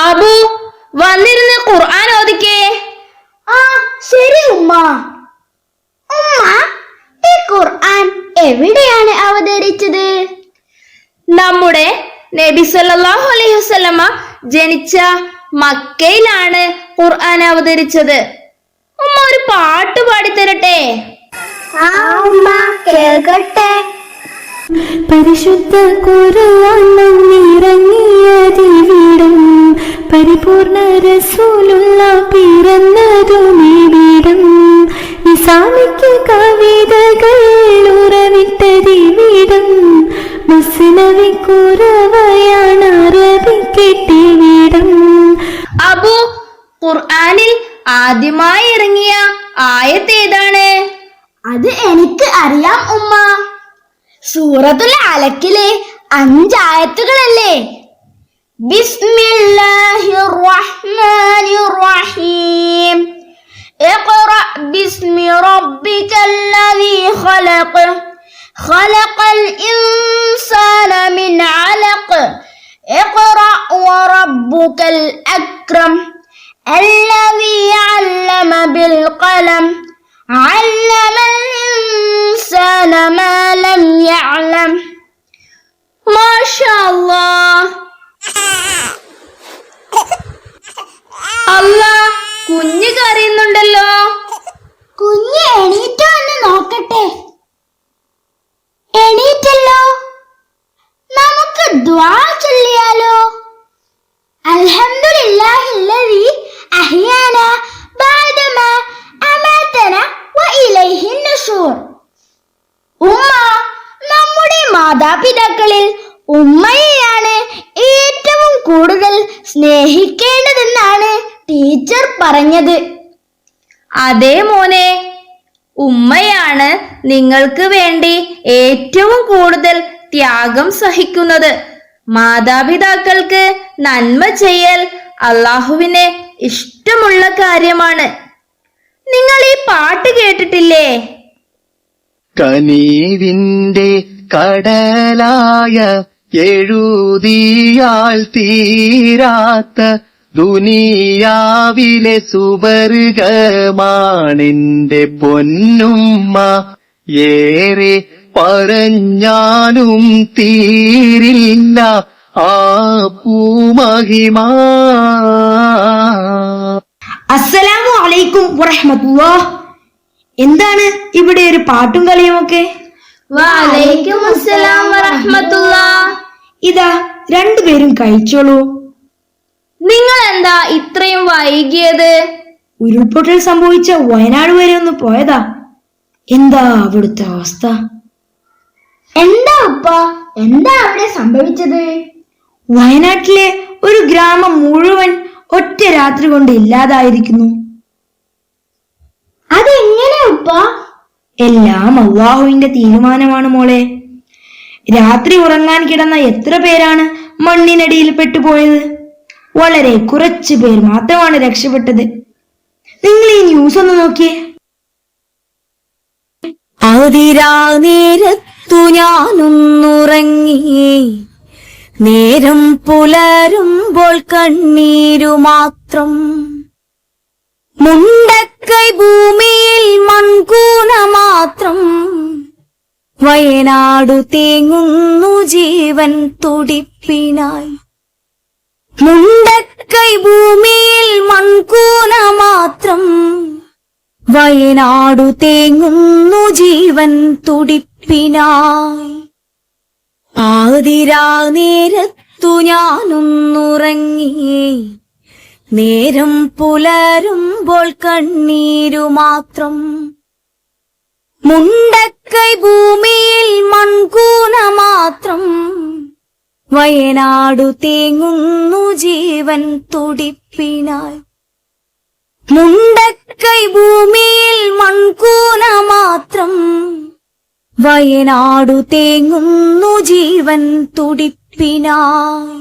അബു, വന്നിരുന്ന് ഖുർആൻ ഓദിക്കേ. ആ ശരി ഉമ്മ. ഉമ്മ, ഈ ഖുർആൻ എവിടെയാണ് അവതരിച്ചത്? നമ്മുടെ നബി സല്ലല്ലാഹു അലൈഹി വസല്ലമ ജനിച്ച മക്കയിലാണ് ഖുർആൻ അവതരിച്ചത്. ഉമ്മ ഒരു പാട്ട് പാടിത്തരട്ടെ? ആ ഉമ്മ, കേൾക്കട്ടെ. പരിശുദ്ധ ഖുർആൻ ഇറങ്ങിയ ജീവിടം, പരിപൂർണ റസൂലുള്ള പിറന്നതുമിവിടം, ഇസ്ലാമിക കവിതകൾ ഉറവിട്ട ജീവിടം, മുസ്നവി ഖുർആനാണ് അറബിക്കിട്ടിവിടം. അബു, ഖുർആനിൽ ആദ്യമായി ഇറങ്ങിയ ആയത്ത് ഏതാണ്? അത് എനിക്ക് അറിയാം ഉമ്മ. സൂറത്തുൽ അലക്കിലെ 5 ആയത്തുകളല്ലേ? ബിസ്മില്ലാഹിർ റഹ്മാനിർ റഹീം. ഇഖ്റ ബിസ്മി റബ്ബിക്കല്ലദീ ഖലഖ്, ഖലഖൽ ഇൻസാന മിൻ അലഖ്, ഇഖ്റ വറബ്ബുക്കൽ അക്രം, അല്ലദീ അല്ലമ ബിൽ ഖലം, അല്ലമൽ ഇൻസാന മാ ലം യഅലം. മാഷാ അല്ലാഹ്. അല്ലാ, കുഞ്ഞ് കരയുന്നുണ്ടല്ലോ. കുഞ്ഞ് എണീറ്റോ എന്ന് നോക്കട്ടെ. എണീറ്റല്ലോ. ദുആ ചൊല്ലിയാലോ? അൽഹംദുലില്ലാഹില്ലദീ അഹ്യാനാ ബഅദമാ അമാതനാ വഇലൈഹിൻ നുശൂർ. ഉമ്മ, നമ്മുടെ മാതാപിതാക്കളിൽ ഉമ്മയെയാണ് ഏറ്റവും കൂടുതൽ സ്നേഹിക്കേണ്ടതെന്നാണ് ടീച്ചർ പറഞ്ഞത്. അതെ മോനെ, ഉമ്മയാണ് നിങ്ങൾക്ക് വേണ്ടി ഏറ്റവും കൂടുതൽ ത്യാഗം സഹിക്കുന്നത്. മാതാപിതാക്കൾക്ക് നന്മ ചെയ്യൽ അള്ളാഹുവിന് ഇഷ്ടമുള്ള കാര്യമാണ്. നിങ്ങൾ ഈ പാട്ട് കേട്ടിട്ടില്ലേ? കനീവിന്റെ കടലായ എഴുതിയാൽ തീരാത്ത ദുനിയാവിലെ സുവർഗമാണെന്റെ പൊന്നുമ്മ. ഏറെ പറഞ്ഞാലും തീരില്ല ആ പൂമഹിമ. അസ്സലാമു അലൈക്കും വറഹ്മത്തുള്ളാഹ്. എന്താണ് ഇവിടെ ഒരു പാട്ടും കളിയുമൊക്കെ? വഅലൈക്കും അസ്സലാം വറഹ്മത്തുള്ളാഹ്. ഇതാ രണ്ടുപേരും കഴിച്ചോളൂ. നിങ്ങൾ എന്താ ഇത്രയും വൈകിയത്? ഉരുൾപൊട്ടൽ സംഭവിച്ച വയനാട് വരെ ഒന്ന് പോയതാ. എന്താ അവിടുത്തെ അവസ്ഥ? എന്താ ഉപ്പ, എന്താ അവിടെ സംഭവിച്ചത്? വയനാട്ടിലെ ഒരു ഗ്രാമം മുഴുവൻ ഒറ്റ രാത്രി കൊണ്ട് ഇല്ലാതായിരിക്കുന്നു. അതെങ്ങനെ ഉപ്പ? എല്ലാം അല്ലാഹുവിന്റെ തീരുമാനമാണ് മോളെ. രാത്രി ഉറങ്ങാൻ കിടന്ന എത്ര പേരാണ് മണ്ണിനടിയിൽ പെട്ടുപോയത്. വളരെ കുറച്ചു പേർ മാത്രമാണ് രക്ഷപ്പെട്ടത്. നിങ്ങൾ ഈ ന്യൂസ് ഒന്ന് നോക്കിയേ. അതിരാ നേരത്തു ഞാനൊന്നുറങ്ങി, നേരം പുലരുമ്പോൾ കണ്ണീരു മാത്രം. മുണ്ടക്കൈ ഭൂമിയിൽ മൺകൂന മാത്രം. വയനാടു തേങ്ങുന്നു ജീവൻ തുടിപ്പിനായി. മുണ്ടക്കൈ ഭൂമിയിൽ മൺകൂന മാത്രം. വയനാടു തേങ്ങുന്നു ജീവൻ തുടിപ്പിനായി. ആതിരാ നേരത്തു ഞാനൊന്നുറങ്ങി, നേരം പുലരുമ്പോൾ കണ്ണീരു മാത്രം. മുണ്ടക്കൈ ഭൂമിയിൽ മൺകൂന മാത്രം. വയനാടു തേങ്ങുന്നു ജീവൻ തുടിപ്പിനായി. മുണ്ടക്കൈ ഭൂമിയിൽ മൺകൂന മാത്രം. വയനാടു തേങ്ങുന്നു ജീവൻ തുടിപ്പിനായി.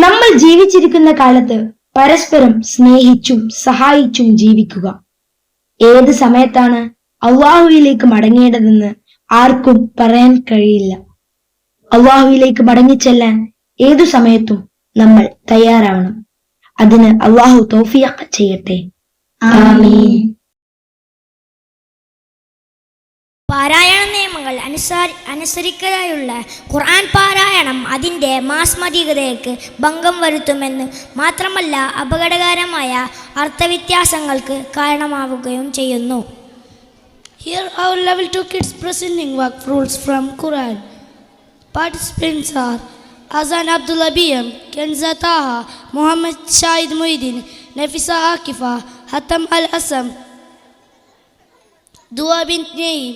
നമ്മൾ ജീവിച്ചിരിക്കുന്ന കാലത്ത് പരസ്പരം സ്നേഹിച്ചും സഹായിച്ചും ജീവിക്കുക. ഏത് സമയത്താണ് അള്ളാഹുവിലേക്ക് മടങ്ങേണ്ടതെന്ന് ആർക്കും പറയാൻ കഴിയില്ല. അള്ളാഹുവിലേക്ക് മടങ്ങിച്ചെല്ലാൻ ഏതു സമയത്തും നമ്മൾ തയ്യാറാവണം. അതിന് അള്ളാഹു തൗഫീഖ് ചെയ്യട്ടെ. ആമീൻ. പാരായണ നിയമങ്ങൾ അനുസരിക്കാതെയുള്ള ഖുർആൻ പാരായണം അതിൻ്റെ മാസ്മരികതയ്ക്ക് ഭംഗം വരുത്തുമെന്ന് മാത്രമല്ല അപകടകരമായ അർത്ഥവ്യത്യാസങ്ങൾക്ക് കാരണമാവുകയും ചെയ്യുന്നു. Here our level 2 kids presenting work rules from Quran. Participants are Azan Abdullah BM, Kenza Taha, Muhammad Shahid Muhyiddin, Nafisa Akifa, Hatam Al-Assam, Dua bint Naeem,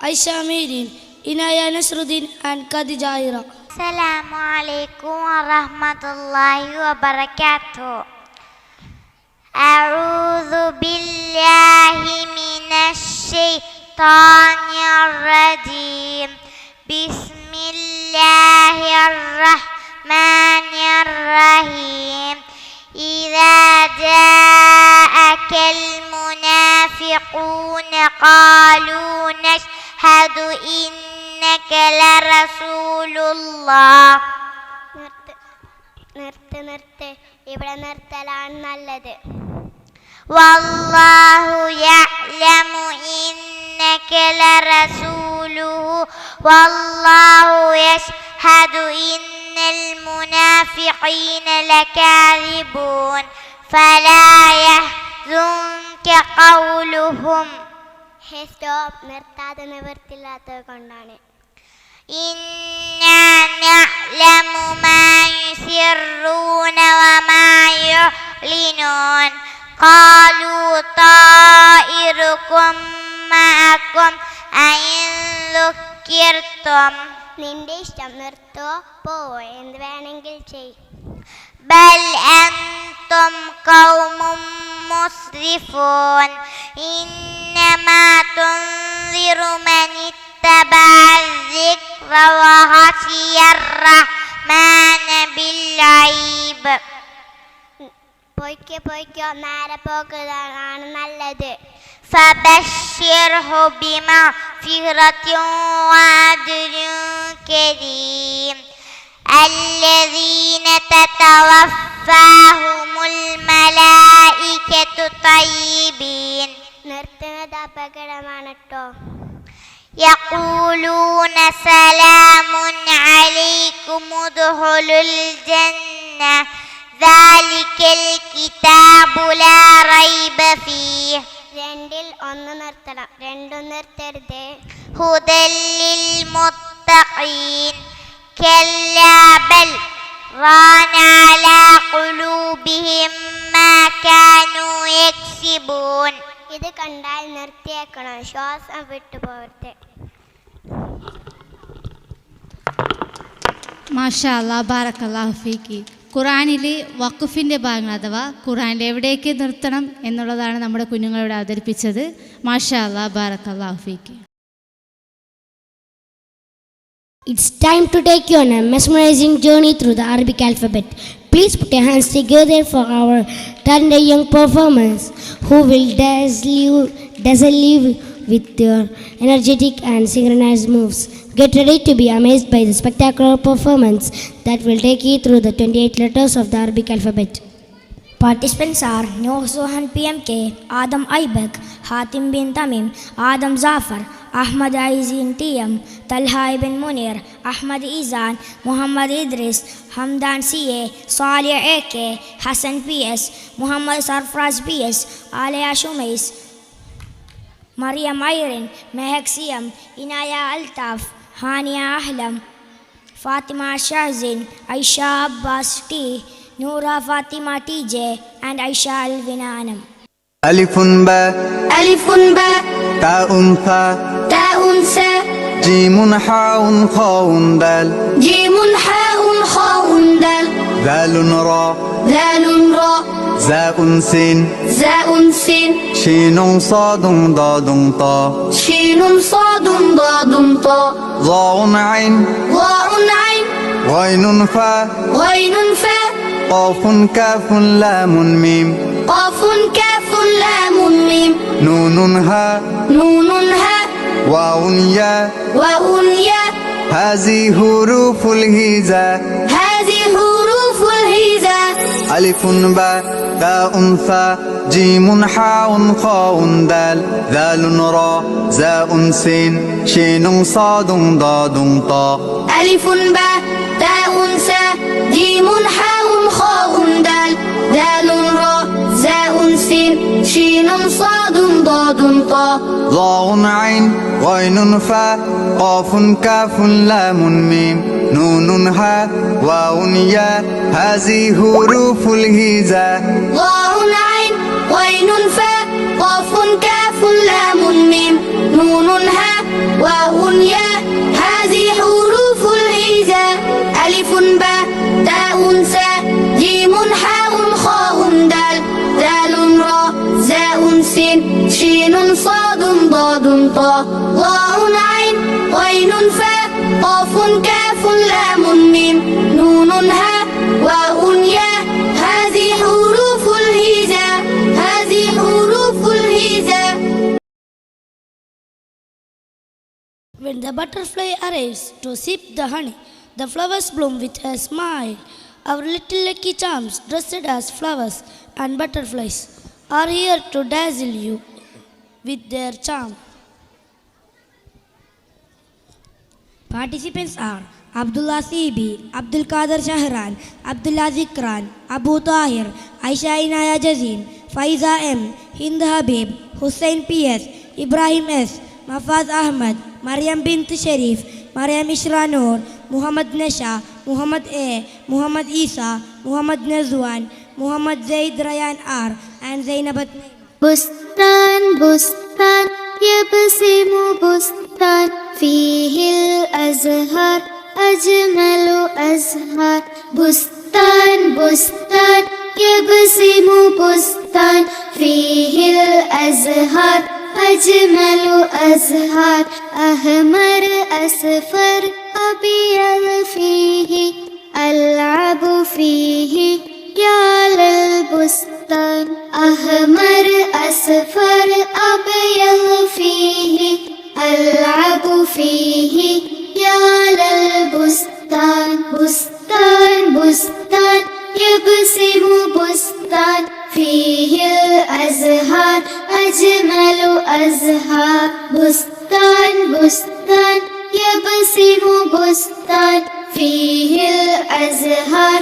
Aisha Mirin, Inaya Nasruddin and Khadija Ira. Assalamu alaikum wa rahmatullahi wa barakatuh. A'udhu billahi minash shaitanir rajim. Bismillahirrahmanirrahim. Idza ja'akal munafiquna qalu nashhadu innaka la rasulullah. നിർത്ത് ഇവിടെ നിർത്തലാണ് നല്ലത്. വല്ലാഹു യഅലമു ഇന്നക ലറസൂലുഹു വല്ലാഹു യശ്ഹദു ഇന്നൽ മുനാഫിഖീന ലകാദിബൂൻ ഫലാ യഹ്സുൻക ഖൗലുഹും. Stop. നിർത്താതെ നിവർത്തില്ലാത്തത് കൊണ്ടാണ്. إنا نعلم ما يسرون وما يعلنون قالوا طائركم معكم أئن ذكرتم നിന്റെ ഇഷ്ടം നിർത്തോ പോവോ എന്ത് വേണമെങ്കിൽ ചെയ്. بل أنتم قوم مسرفون إنما تنذر من اتبع الذكر وخشي الرحمن بالغيب. പൊയ്ക്കോ നേരെ പോക്കുന്നതാണ് നല്ലത്. فبشره بمغفرة وأجر كريم الذين تتوفاهم الملائكة طيبين നിർത്തുന്നത് അപകടമാണ് ട്ടോ. يقولون سلام عليكم ادخلوا الجنة ذلك الكتاب لا ريب فيه. രണ്ടിൽ ഒന്ന് നിർത്തണം, രണ്ടും നിർത്തരുത്. هدى للمتقين كلا بل ران على قلوبهم ما كانوا يكسبون. ഇത് കണ്ടാൽ നിർത്തിയേക്കണം, ശ്വാസം വിട്ടുപോകരുത്. മാഷാ അല്ലാ ബാറക്കല്ലാഹു ഫീക്ക്. ഖുറാനിൽ വഖഫിൻ്റെ ഭാഗങ്ങൾ അഥവാ ഖുറാനിൽ എവിടേക്ക് നിർത്തണം എന്നുള്ളതാണ് നമ്മുടെ കുഞ്ഞുങ്ങളോട് അവതരിപ്പിച്ചത്. മാഷാ അല്ലാ ബാറക്കല്ലാഹു ഫീക്ക്. It's time to take you on a mesmerizing journey through the Arabic alphabet. Please put your hands together for our talented young performers who will dazzle you with their energetic and synchronized moves. Get ready to be amazed by the spectacular performance that will take you through the 28 letters of the Arabic alphabet. Participants are Noor Sohan PMK, Adam Aibak, Hatim bin Tamim, Adam Zafar, Ahmad Aizin TM, Talha ibn Munir, Ahmad Izan, Muhammad Idris, Hamdan CA, Salih AK, Hassan PS, Muhammad Sarfraz PS, Alaya Shumais, Maryam Ayrin, Mehek Siyam, Inaya Altaf, Hania Ahlam, Fatima Shahzin, Aisha Abbas T, Noora Fatima TJ, and Aisha Alvina Anam. ألف باء تاء ثاء جيم حاء خاء دال ذال راء زاء سين شين صاد ضاد طاء ظاء عين غين فاء قاف كاف لام ميم نون هاء واو ياء هذه حروف الهجاء ألف باء تاء ثاء جيم حاء خاء دال ذال راء زاء سين شين صاد ضاد طاء ألف باء تاء ثاء جيم حاء خاء دال ذال راء زاء سين شين صاد ضاد طاء ظاء عين غين فاء قاف كاف لام ميم نون هاء واو ياء هذه حروف الهجاء ظاء عين غين فاء قاف كاف لام ميم نون هاء واو ياء هذه حروف الهجاء ألف باء تاء ثاء جيم حاء خاء دال ذال راء زاء سين شين صاد ضاد طاء ظاء عين غين فاء قاف كاف لام ميم نون هاء واو ياء هذه حروف الهجاء When the butterfly arrives to sip the honey, the flowers bloom with a smile. Our little lucky charms, dressed as flowers and butterflies, are here to dazzle you with their charm. Participants are Abdullah Sibi, Abdul Qadir Shahran, Abdullah Zikran, Abu Tahir, Aisha Inaya Jazim, Faiza M, Hind Habib, Hussein PS, Ibrahim S, Mafaz Ahmad, Maryam bint Sharif, Maryam Ishra Noor, Muhammad Nesha, Muhammad A, Muhammad Isa, Muhammad Nazwan, Muhammad Zaid Rayan R, and Zainabat Naima. بستان بستان يبسم بستان فيه الأزهار أجمل أزهار بستان بستان يبسم بستان فيه الأزهار أجمل أزهار أحمر أصفر أبيض فيه ألعب فيه يا للبستان أحمر أصفر أبيض فيه ألعب فيه يا للبستان بستان بستان يبسم بستان فيه الأزهار أجمل أزهار بستان بستان يبسم بستان فيه الأزهار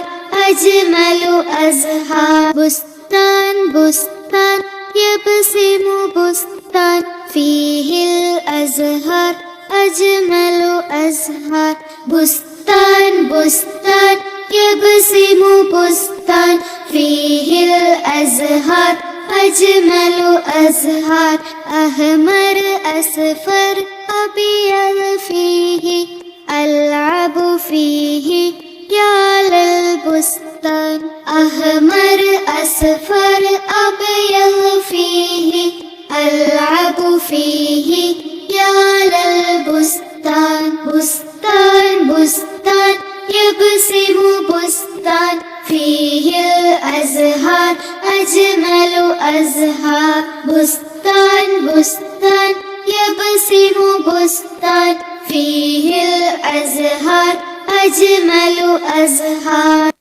أجمل أزهار بستان بستان يبسم بستان فيه الأزهار أجمل أزهار بستان بستان يبسم بستان فيه الأزهار أجمل أزهار أحمر أصفر أبيض فيه ألعب فيه يا للبستان أحمر أصفر أبيض فيه ألعب فيه يا للبستان بستان بستان يبسم بستان فيه الأزهار أجمل أزهار بستان بستان يبسم بستان فيه الأزهار أجمل أزهار.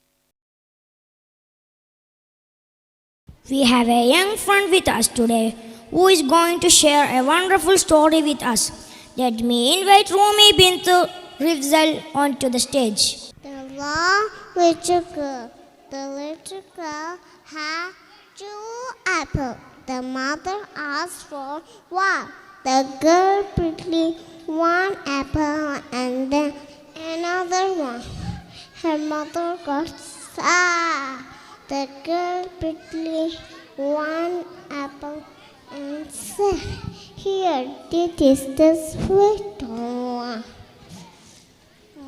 We have a young friend with us today who is going to share a wonderful story with us. Let me invite Rumi bint Rifzal onto the stage. The long little girl. The little girl had 2 apples. The mother asked for one. The girl quickly 1 apple and then another one. Her mother got sad. The girl quickly 1 apple and said, "Here, this is the sweet one."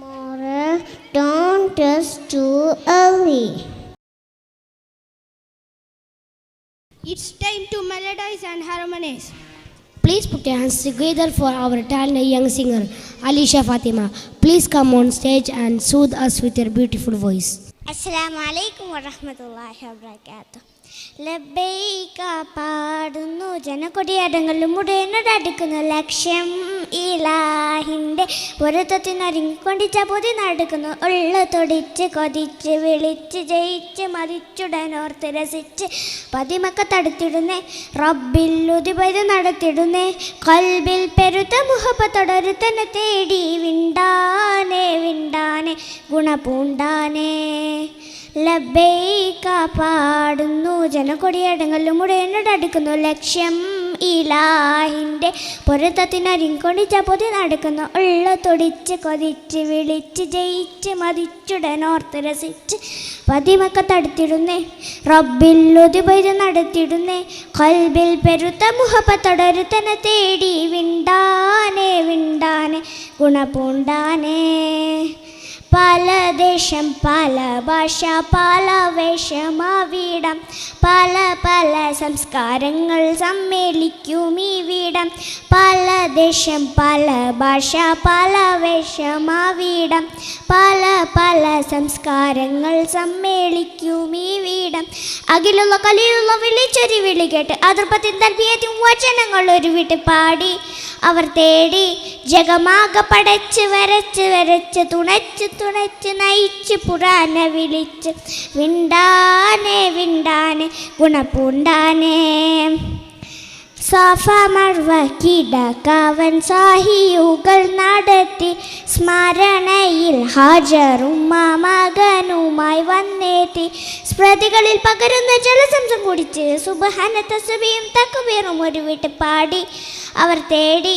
Moral, don't just too early. It's time to melodize and harmonize. Please put your hands together for our talented young singer, Alisha Fatima. Please come on stage and soothe us with your beautiful voice. Assalamu alaikum wa rahmatullahi wa barakatuh. ലബ്ബൈക പാടുന്നു ജനക്കൊടിയടങ്ങളിൽ മുടേനടുക്കുന്ന ലക്ഷ്യം ഇലാഹിൻ്റെ പൊരുത്തത്തിനൊരുങ്ങിക്കൊണ്ടിച്ച പൊതി നടക്കുന്നു ഉള്ള തൊടിച്ച് കൊതിച്ച് വിളിച്ച് ജയിച്ച് മതിച്ചുടനോർത്ത് രസിച്ച് പതിമക്ക തടുത്തിടുന്നേ റബ്ബിൽ ഉതിപത് നടത്തിടുന്നേ കൽബിൽ പെരുത്ത മുഹബത്തൊടൊരുത്തനെ തേടി വിണ്ടാനെ വിണ്ടാനെ ഗുണപൂണ്ടാനേ ലബ്ബൈക പാടുന്നു ജനക്കൊടിയടങ്ങളിലും മുടേനടുക്കുന്നു ലക്ഷ്യം ഇലാഹിൻ്റെ പൊരുത്തത്തിനൊരുങ്ങിക്കൊണ്ടിച്ച പൊതി നടക്കുന്നു ഉള്ള തൊടിച്ച് കൊതിച്ച് വിളിച്ച് ജയിച്ച് മതിച്ചുടനോർത്ത് രസിച്ച് പതിമക്ക തടുത്തിടുന്നേ റബ്ബിൽ ഉതിപത് നടത്തിടുന്നേ കൽബിൽ പെരുത്ത മുഹബത്തൊടൊരുത്തനെ തേടി വിണ്ടാനെ വിണ്ടാനെ ഗുണപൂണ്ടാനേ പല ദേശം പല ഭാഷ പല വേഷമാവിടം പല പല സംസ്കാരങ്ങൾ സമ്മേളിക്കും ഈ വീടം പല ദേശം പല ഭാഷ പല വേഷമാവിടം പല പല സംസ്കാരങ്ങൾ സമ്മേളിക്കും ഈ വീടം അഖിലുള്ള കലിയുള്ള വിളിച്ചൊരു വിളി കേട്ട് അതൃപ്പത്തിൻ തൽബിയത്തും വചനങ്ങൾ ഒരു വിട്ട് പാടി അവർ തേടി ജഗമാകെ പടച്ച് വരച്ച് വരച്ച് തുണച്ച് തുണച്ച് നയിച്ച് പുറാന വിളിച്ച് വിണ്ടാനെ വിണ്ടാനെ ഗുണപൂണ്ടാനേ സാഫ മർവ കിടക്കവൻ സാഹിയുകൾ നടത്തി സ്മരണയിൽ ഹാജറും മകനുമായി വന്നെത്തി സ്മൃതികളിൽ പകരുന്ന ജലസംസം കുടിച്ച് സുബ്ഹാന തസ്ബീഹും തക്ബീറും ഒരു വിട്ട് പാടി അവർ തേടി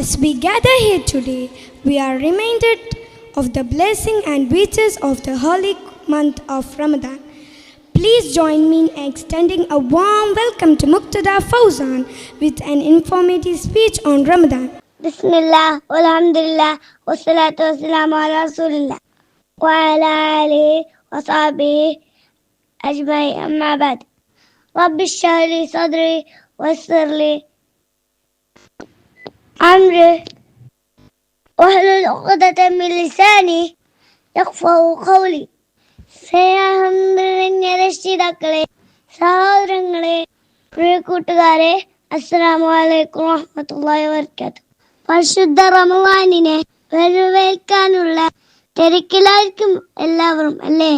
As we gather here today, we are reminded of the blessing and riches of the holy month of Ramadan. Please join me in extending a warm welcome to Muqtada Fawzan with an informative speech on Ramadan. Bismillah, alhamdulillah, wassalatu wassalamu ala rasulillah, wa ala alihi wa sahbihi ajma'in, amma ba'd. Rabbi shrah li sadri wayassir li amri wahlul 'uqdatan min lisani yafqahu qawli. സ്നേഹം രക്ഷിതാക്കളെ, സഹോദരങ്ങളെ, പ്രിയ കൂട്ടുകാരെ, അസ്സലാമു അലൈക്കും വറഹ്മത്തുള്ളാഹി വബറകാതുഹു. പരിശുദ്ധ റമളാനിനെ വരവേൽക്കാനുള്ള തിരക്കിലായിരിക്കും എല്ലാവരും അല്ലേ?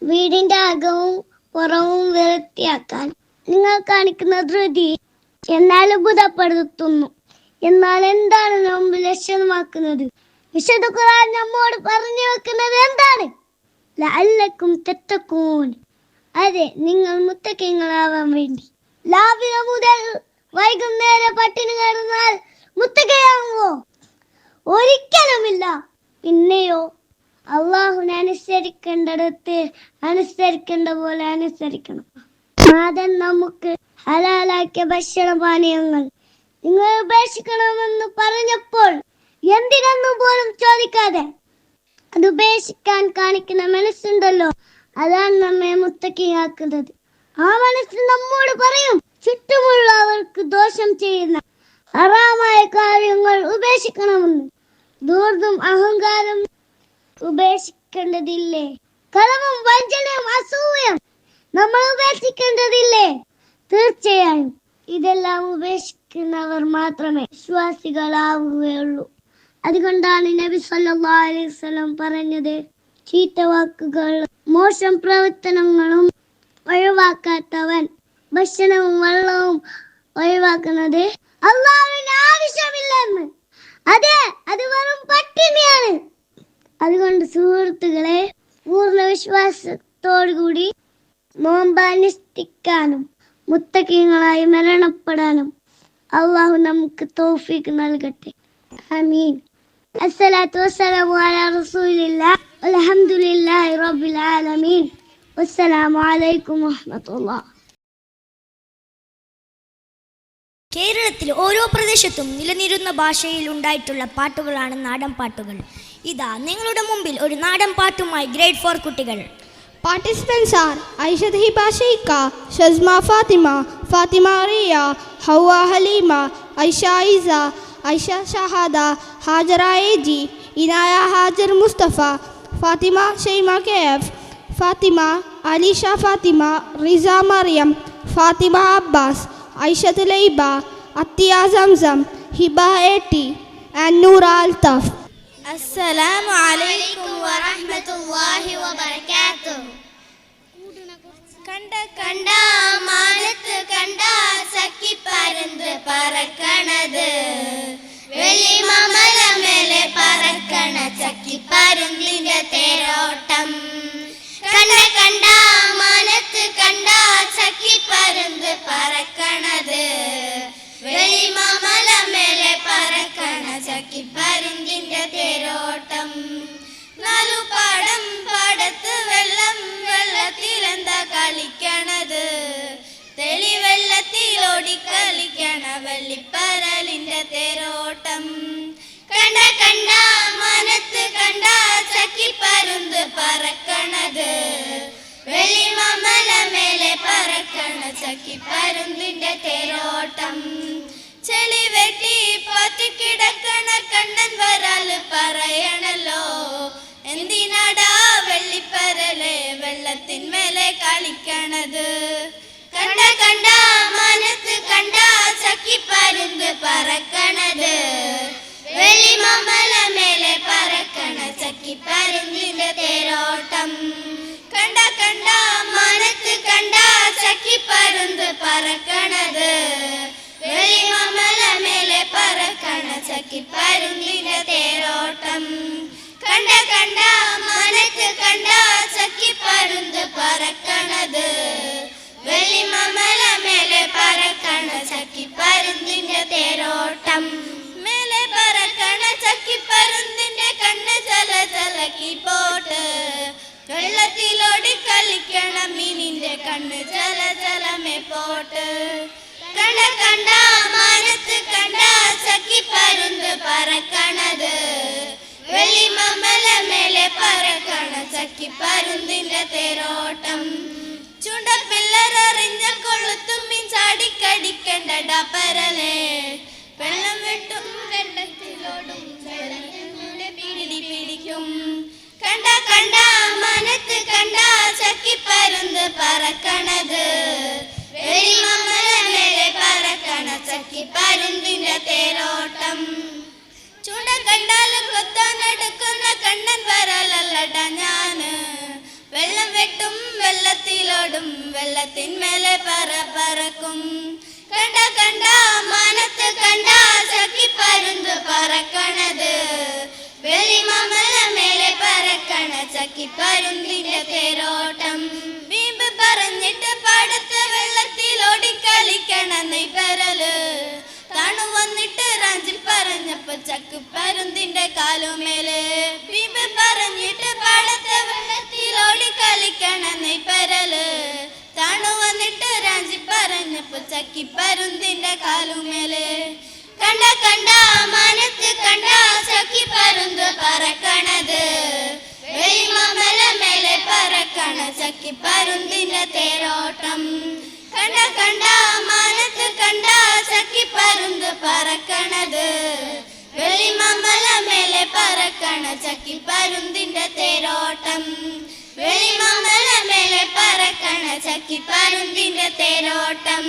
വീടിന്റെ അകവും പുറവും വൃത്തിയാക്കാൻ നിങ്ങൾ കാണിക്കുന്ന ധൃതി എന്നാൽ അത്ഭുതപ്പെടുത്തുന്നു. എന്നാൽ എന്താണ് നോമ്പ് ലക്ഷ്യമാക്കുന്നത്? വിശുദ്ധ ഖുർആൻ നമ്മോട് പറഞ്ഞു വെക്കുന്നത് എന്താണ്? ലഅല്ലക്കും തത്തഖൂൻ. അതെ, നിങ്ങൾ മുത്തഖീങ്ങളാവാൻ വേണ്ടി. രാവിലെ മുതൽ വൈകുന്നേരം പട്ടിണി കിടന്നാൽ മുത്തഖിയാകുമോ? ഒരിക്കലുമില്ല. പിന്നെയോ അള്ളാഹുവിനെ അനുസരിക്കേണ്ടടുത്ത് അനുസരിക്കേണ്ട പോലെ അനുസരിക്കണം. നാഥൻ നമുക്ക് ഹലാലാക്കിയ ഭക്ഷണപാനീയങ്ങൾ നിങ്ങൾ ഉപേക്ഷിക്കണമെന്ന് പറഞ്ഞപ്പോൾ എന്തിനെന്നു പോലും ചോദിക്കാതെ അത് ഉപേക്ഷിക്കാൻ കാണിക്കുന്ന മനസ്സുണ്ടല്ലോ, അതാണ് നമ്മെ മുത്തഖിയാക്കുന്നത്. ആ മനസ്സ് നമ്മോട് പറയും, ചുറ്റുമുള്ളവർക്ക് ദോഷം ചെയ്യുന്ന ഹറാമായ കാര്യങ്ങൾ ഉപേക്ഷിക്കണമെന്ന്. ദൂർത്തും അഹങ്കാരം ഉപേക്ഷിക്കേണ്ടതില്ലേ? കളവും വഞ്ചനയും അസൂയം നമ്മൾ ഉപേക്ഷിക്കേണ്ടതില്ലേ? തീർച്ചയായും ഇതെല്ലാം ഉപേക്ഷിക്കുന്നവർ മാത്രമേ വിശ്വാസികളാവുകയുള്ളൂ. അതുകൊണ്ടാണ് നബി സല്ലല്ലാഹു അലൈഹി വസല്ലം പറഞ്ഞത്, ചീത്ത വാക്കുകളും മോശം പ്രവർത്തനങ്ങളും ഒഴിവാക്കാത്തവൻ ഭക്ഷണവും വെള്ളവും ഒഴിവാക്കുന്നത് അല്ലാഹുവിന് ആവശ്യമില്ലെന്ന്. അതെ, അത് വെറും പട്ടിണിയാണ്. അതുകൊണ്ട് സുഹൃത്തുക്കളെ, പൂർണ്ണ വിശ്വാസത്തോടുകൂടി നോമ്പ് അനുഷ്ഠിക്കാനും മുത്തഖീങ്ങളായി മരണപ്പെടാനും അള്ളാഹു നമുക്ക് തൗഫീഖ് നൽകട്ടെ. ആമീൻ. അസ്സലാത്തു വസ്സലാമു അലാ റസൂലില്ലാഹ് അൽഹംദുലില്ലാഹി റബ്ബിൽ ആലമീൻ. വസ്സലാമു അലൈക്കും വറഹ്മത്തുള്ളാഹി. കേരളത്തിൽ ഓരോ പ്രദേശത്തും നിലനിരുന്ന ഭാഷയിൽ ഉണ്ടായിട്ടുള്ള പാട്ടുകളാണ് നാടൻ പാട്ടുകൾ. ഇതാ നിങ്ങളുടെ മുമ്പിൽ ഒരു നാടൻ പാട്ടുമായി ഗ്രേഡ് 4 കുട്ടികൾ. Participants are Aisha Hiba Sheikha, Shazma Fatima, Fatima Riya, Hawa Halima, Aisha Aiza, Aisha Shahada, Hajara Eji, Inaya Hajar Mustafa, Fatima Shaima KF, Fatima Alisha Fatima, Riza Maryam, Fatima Abbas, Aisha Talaiba, Attiya Zamzam, Hiba Eti, and Noora Altaf. Assalamu alaikum wa rahmatullahi wa barakatuh. കണ്ട കണ്ട മാനത്ത് കണ്ട സഖി പരന്ന് പറക്കണത്, വെള്ളിമല മേലെ പറക്കണ ചക്കി പരുന്തിന്റെ തേരോട്ടം. കണ്ട കണ്ട മാനത്ത് കണ്ട ചക്കി പരുന്ത് പറക്കണത്, വെള്ളിമല മേലെ പറക്കണ ചക്കി പരുന്തിന്റെ തേരോട്ടം. നാലു പാടം പാടത്ത് വെള്ളം, വെള്ളത്തിലെന്താ കളിക്കണത്, തെളിവെള്ളത്തിലോടി കളിക്കണ വെള്ളിപ്പരലിന്റെ തേരോട്ടം. കണ്ട കണ്ട മനത്ത് കണ്ട ചക്കി പരുന്ത് പറക്കണത്, വെള്ളിമല മേലെ പറക്കണ ചക്കി പരുന്തിന്റെ തേരോട്ടം. ചെളി വെട്ടി പത്തി കിടക്കണ കണ്ണൻ വരാല് പറയണല്ലോ, എന്തിനാടാ വെള്ളിപ്പരലെ വെള്ളത്തിന്മേലെ കളിക്കണത്. കണ്ട കണ്ട മനത്ത് കണ്ട ചക്കി പരുന്ത് പറക്കണത്, വെള്ളിമല മേലെ പറക്കണ ചക്കി പരുന്തിന്റെ തേരോട്ടം. കണ്ട കണ്ട മനത്ത് കണ്ട ചക്കി പരുന്ത് പറക്കണത്, വെള്ളിമല മേലെ പറക്കണ ചക്കി പരുന്തിന്റെ തേരോട്ടം. കണ്ട കണ്ട മനത്ത് കണ്ട ചക്കി പരുന്ത് പറക്കണത്, വെള്ളിമല മേലെ പറക്കണ ചക്കി പരുന്തിന്റെ തേരോട്ടം. മേലെ ചക്കിപ്പരുന്തിന്റെ കണ്ണ് ചല ചലക്കി പോട്ട് വെള്ളത്തിലോടി കളിക്കണം മീനിന്റെ കണ്ണ് ചല ചലമേ പോട്ട് കണ്ട കണ്ട മാനത്ത് കണ്ട ചക്കിപ്പരുന്ത് പറക്കണത് വെള്ളിമല മേലെ പറക്കണ ചക്കിപ്പരുന്തിന്റെ തേരോട്ടം ചുണ്ടപ്പിള്ളറിഞ്ഞ കൊളുത്തുമ്മിൻ ചാടിക്കടിക്കണ്ട പരലേ വെള്ളം വെട്ടും വെള്ളത്തിലോടും പിടി പിടിക്കും കണ്ട കണ്ട മനത്ത് കണ്ട ചക്കിപ്പരുന്ത് പറക്കണത് വെള്ളിമല മേലെ പറക്കണ ചക്കിപ്പരുന്തിന്റെ തേരോട്ടം ചൂണ്ട കണ്ടാലും കൊത്താനെടുക്കുന്ന കണ്ണൻ വരലല്ലട ഞാന് വെള്ളം വെട്ടും വെള്ളത്തിലോടും വെള്ളത്തിന്മേലെ പറക്കും കണ്ട കണ്ട മാനത്ത് കണ്ട ചക്കിപ്പരുന്ത് പറക്കണത് വെള്ളിമല മേലെ പറക്കണ ചക്കിപ്പരുന്തിന്റെ തേരോട്ടം വീമ്പ് പറഞ്ഞിട്ട് പാടത്ത് വെള്ളത്തിലോടി കളിക്കണ നെയ്പരല് താണു വന്നിട്ട് റാഞ്ചിൽ പറഞ്ഞപ്പോ ചക്കിപ്പരുന്തിന്റെ കാലുമേല് വീമ്പ് പറഞ്ഞിട്ട് പാടത്ത് വെള്ളത്തിലോടി കളിക്കണ നെയ്പരല് താണു വന്നിട്ട് റാഞ്ചി പറഞ്ഞപ്പോ ചക്കിപ്പരുന്തിന്റെ കാലുമേല് കണ്ട കണ്ട മാനത്ത് കണ്ട ചക്കിപ്പരുന്ത് പറക്കണത് വെള്ളിമല മേലെ പറക്കണ ചക്കിപ്പരുന്തിന്റെ തേരോട്ടം കണ്ട കണ്ട മാനത്ത് കണ്ട ചക്കിപ്പരുന്ത് പറക്കണത് വെള്ളിമല മേലെ പറക്കണ ചക്കിപ്പരുന്തിന്റെ തേരോട്ടം വെള്ളിമല മേലെ പറക്കണ ചക്കിപ്പരുന്തിന്റെ തേരോട്ടം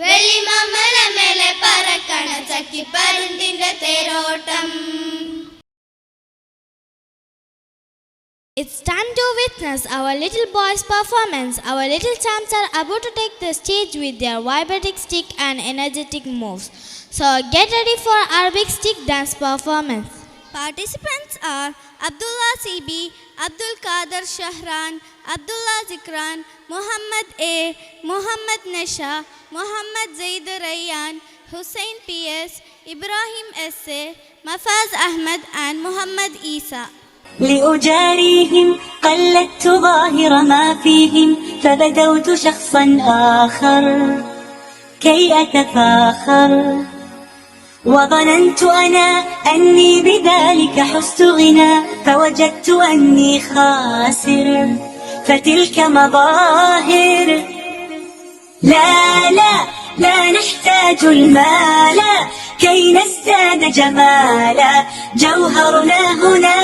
വെള്ളിമല മേലെ പറക്കണ ചക്കിപ്പരുന്തിന്റെ തേരോട്ടം. It's time to witness our little boys' performance. Our little champs are about to take the stage with their vibrating stick and energetic moves. So get ready for Arabic stick dance performance. Participants are Abdullah Sibi, Abdul Qadir Shahran, Abdullah Zikran, Muhammad A, Muhammad Nesha, Muhammad Zaid Rayyan, Hussein PS, Ibrahim S.A, Mafaz Ahmed and Muhammad Isa. لأجاريهم قلدت ظاهر ما فيهم فبدوت شخصا آخر كي أتفاخر وظننت أنا أني بذلك حزت غنى فوجدت أني خاسر فتلك مظاهر لا لا لا نحتاج المال كي نزداد جمالا جوهرنا هنا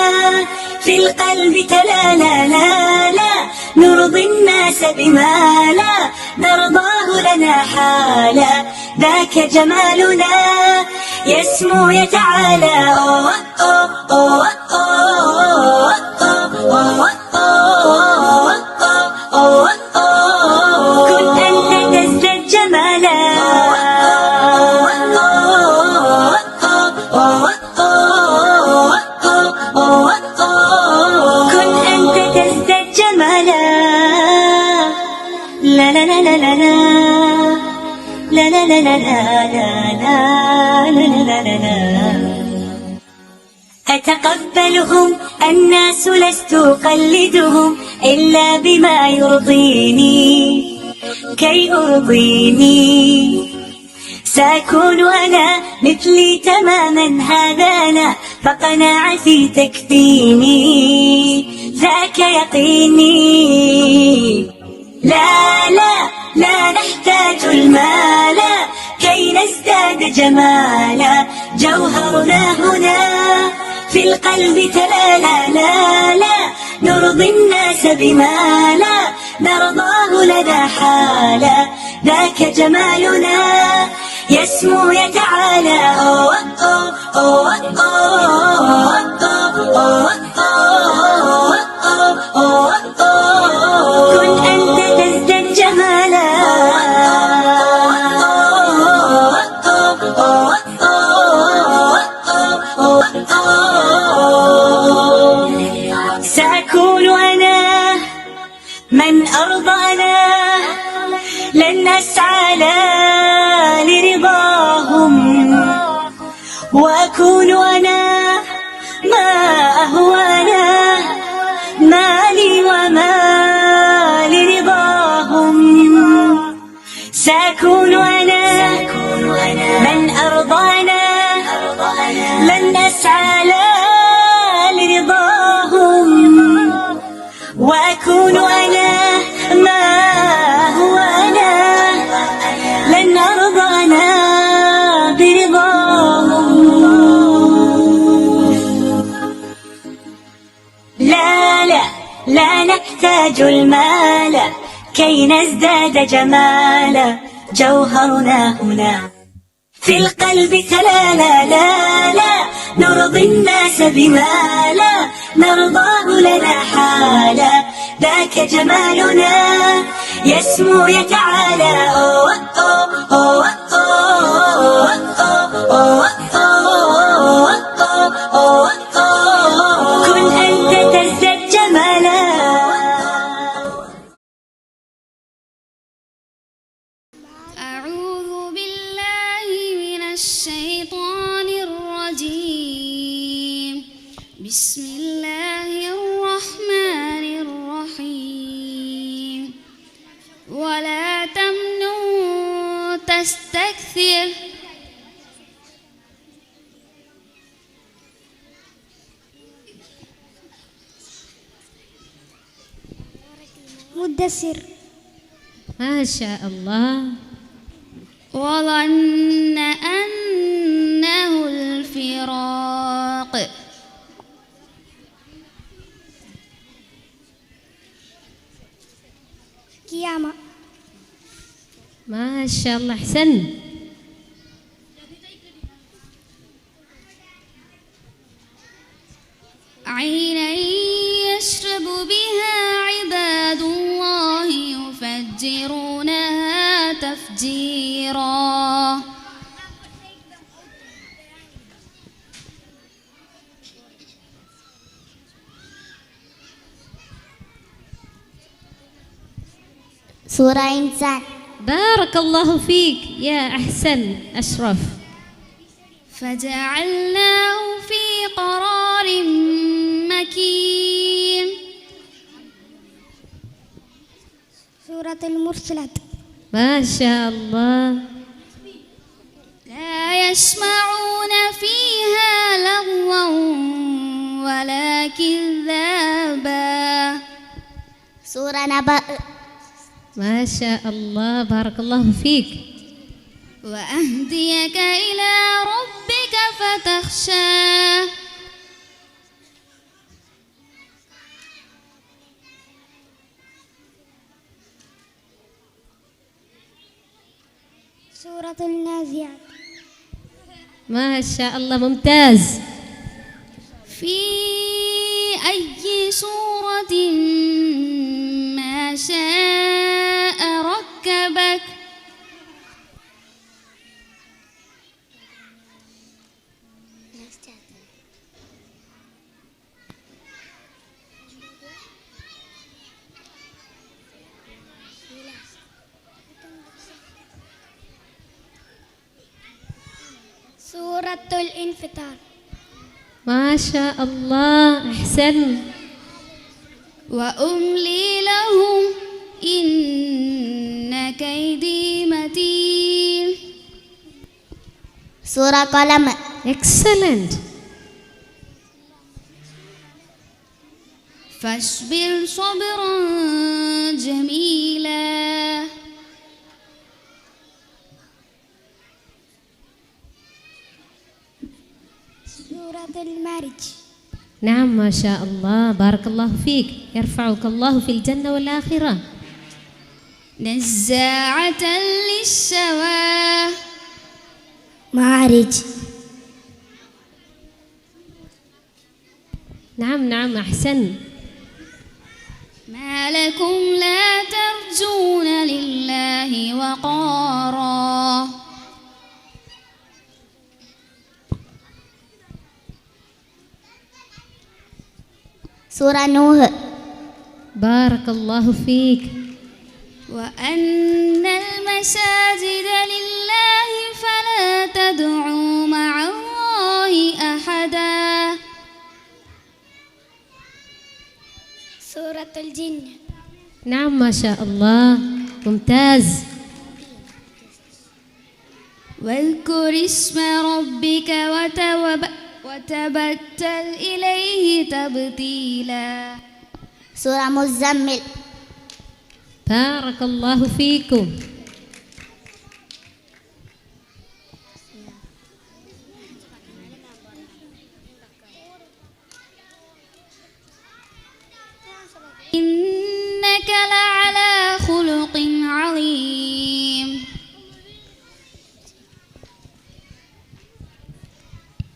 في القلب تلالا لا لا نرضي الناس بما لا نرضاه لنا حالا ذاك جمالنا يسمو يتعالى كن أنت تزداد جمالا كن أنت تزداد جمالا لا لا لا لا لا لا لا لا لا لا لا لا أتقبلهم الناس لست أقلدهم إلا بما يرضيني كي أرضيني سأكون أنا مثلي تماما هذا أنا فقناعتي تكفيني ذاك يقيني لا لا لا نحتاج المال كي نزداد جمالا جوهرنا هنا في القلب تلالا لا لا نرضي الناس بما لا نرضاه لنا حالا ذاك جمالنا يسمو يتعالى كن أنت تزداد جمالا سأكون أنا من أرضانا لن أسعى لرضاهم وأكون أنا ما أهوانا مالي وما لرضاهم سأكون أنا من أرضانا لن أسعى لرضاهم وأكون أنا ما هو أنا لن أرضانا برضاهم لا نحتاج المال كي نزداد جمالا جوهرنا هنا في القلب لا نرضي الناس بما لا نرضاه لنا حالا ذاك جمالنا يسمو يتعالى كن أنت تزداد جمالا. أعوذ بالله من الشيطان الرجيم بسم الله الرحمن الرحيم ولا تمنن تستكثر مدثر ما شاء الله. وظن أنه الفراق قيامة ما شاء الله أحسن. عينا يشرب بها عباد الله يفجرونها تفجيرا. سورة إنسان. بارك الله فيك يا أحسن أشرف. فجعلناه في قرار مكين. سورة المرسلات. ما شاء الله. لا يسمعون فيها لغوا ولا كذابا. سورة نبأ. ما شاء الله بارك الله فيك. وأهديك إلى ربك فتخشى. سورة النازعات. ما شاء الله ممتاز. في أي سورة ما شاء ركبك. سورة الانفطار. ما شاء الله أحسن. وأملي لهم إن كيدي متين. سورة قلم. Excellent. فاصبر صبرا جميلا. سورة المعرج. نعم ما شاء الله بارك الله فيك يرفعك الله في الجنة والآخرة. نزاعة للشوى. معارج. نعم أحسن. ما لكم لا ترجون لله وقارا. سورة نوح. بارك الله فيك. وأن المساجد لله فلا تدعوا مع الله സൂറത്തുൽ ജിൻ. نعم ما شاء الله ممتاز. واذكر اسم ربك وتبتل إليه تبتيلا. سورة مزمل. بارك الله فيكم. إنك لعلى خلق عظيم.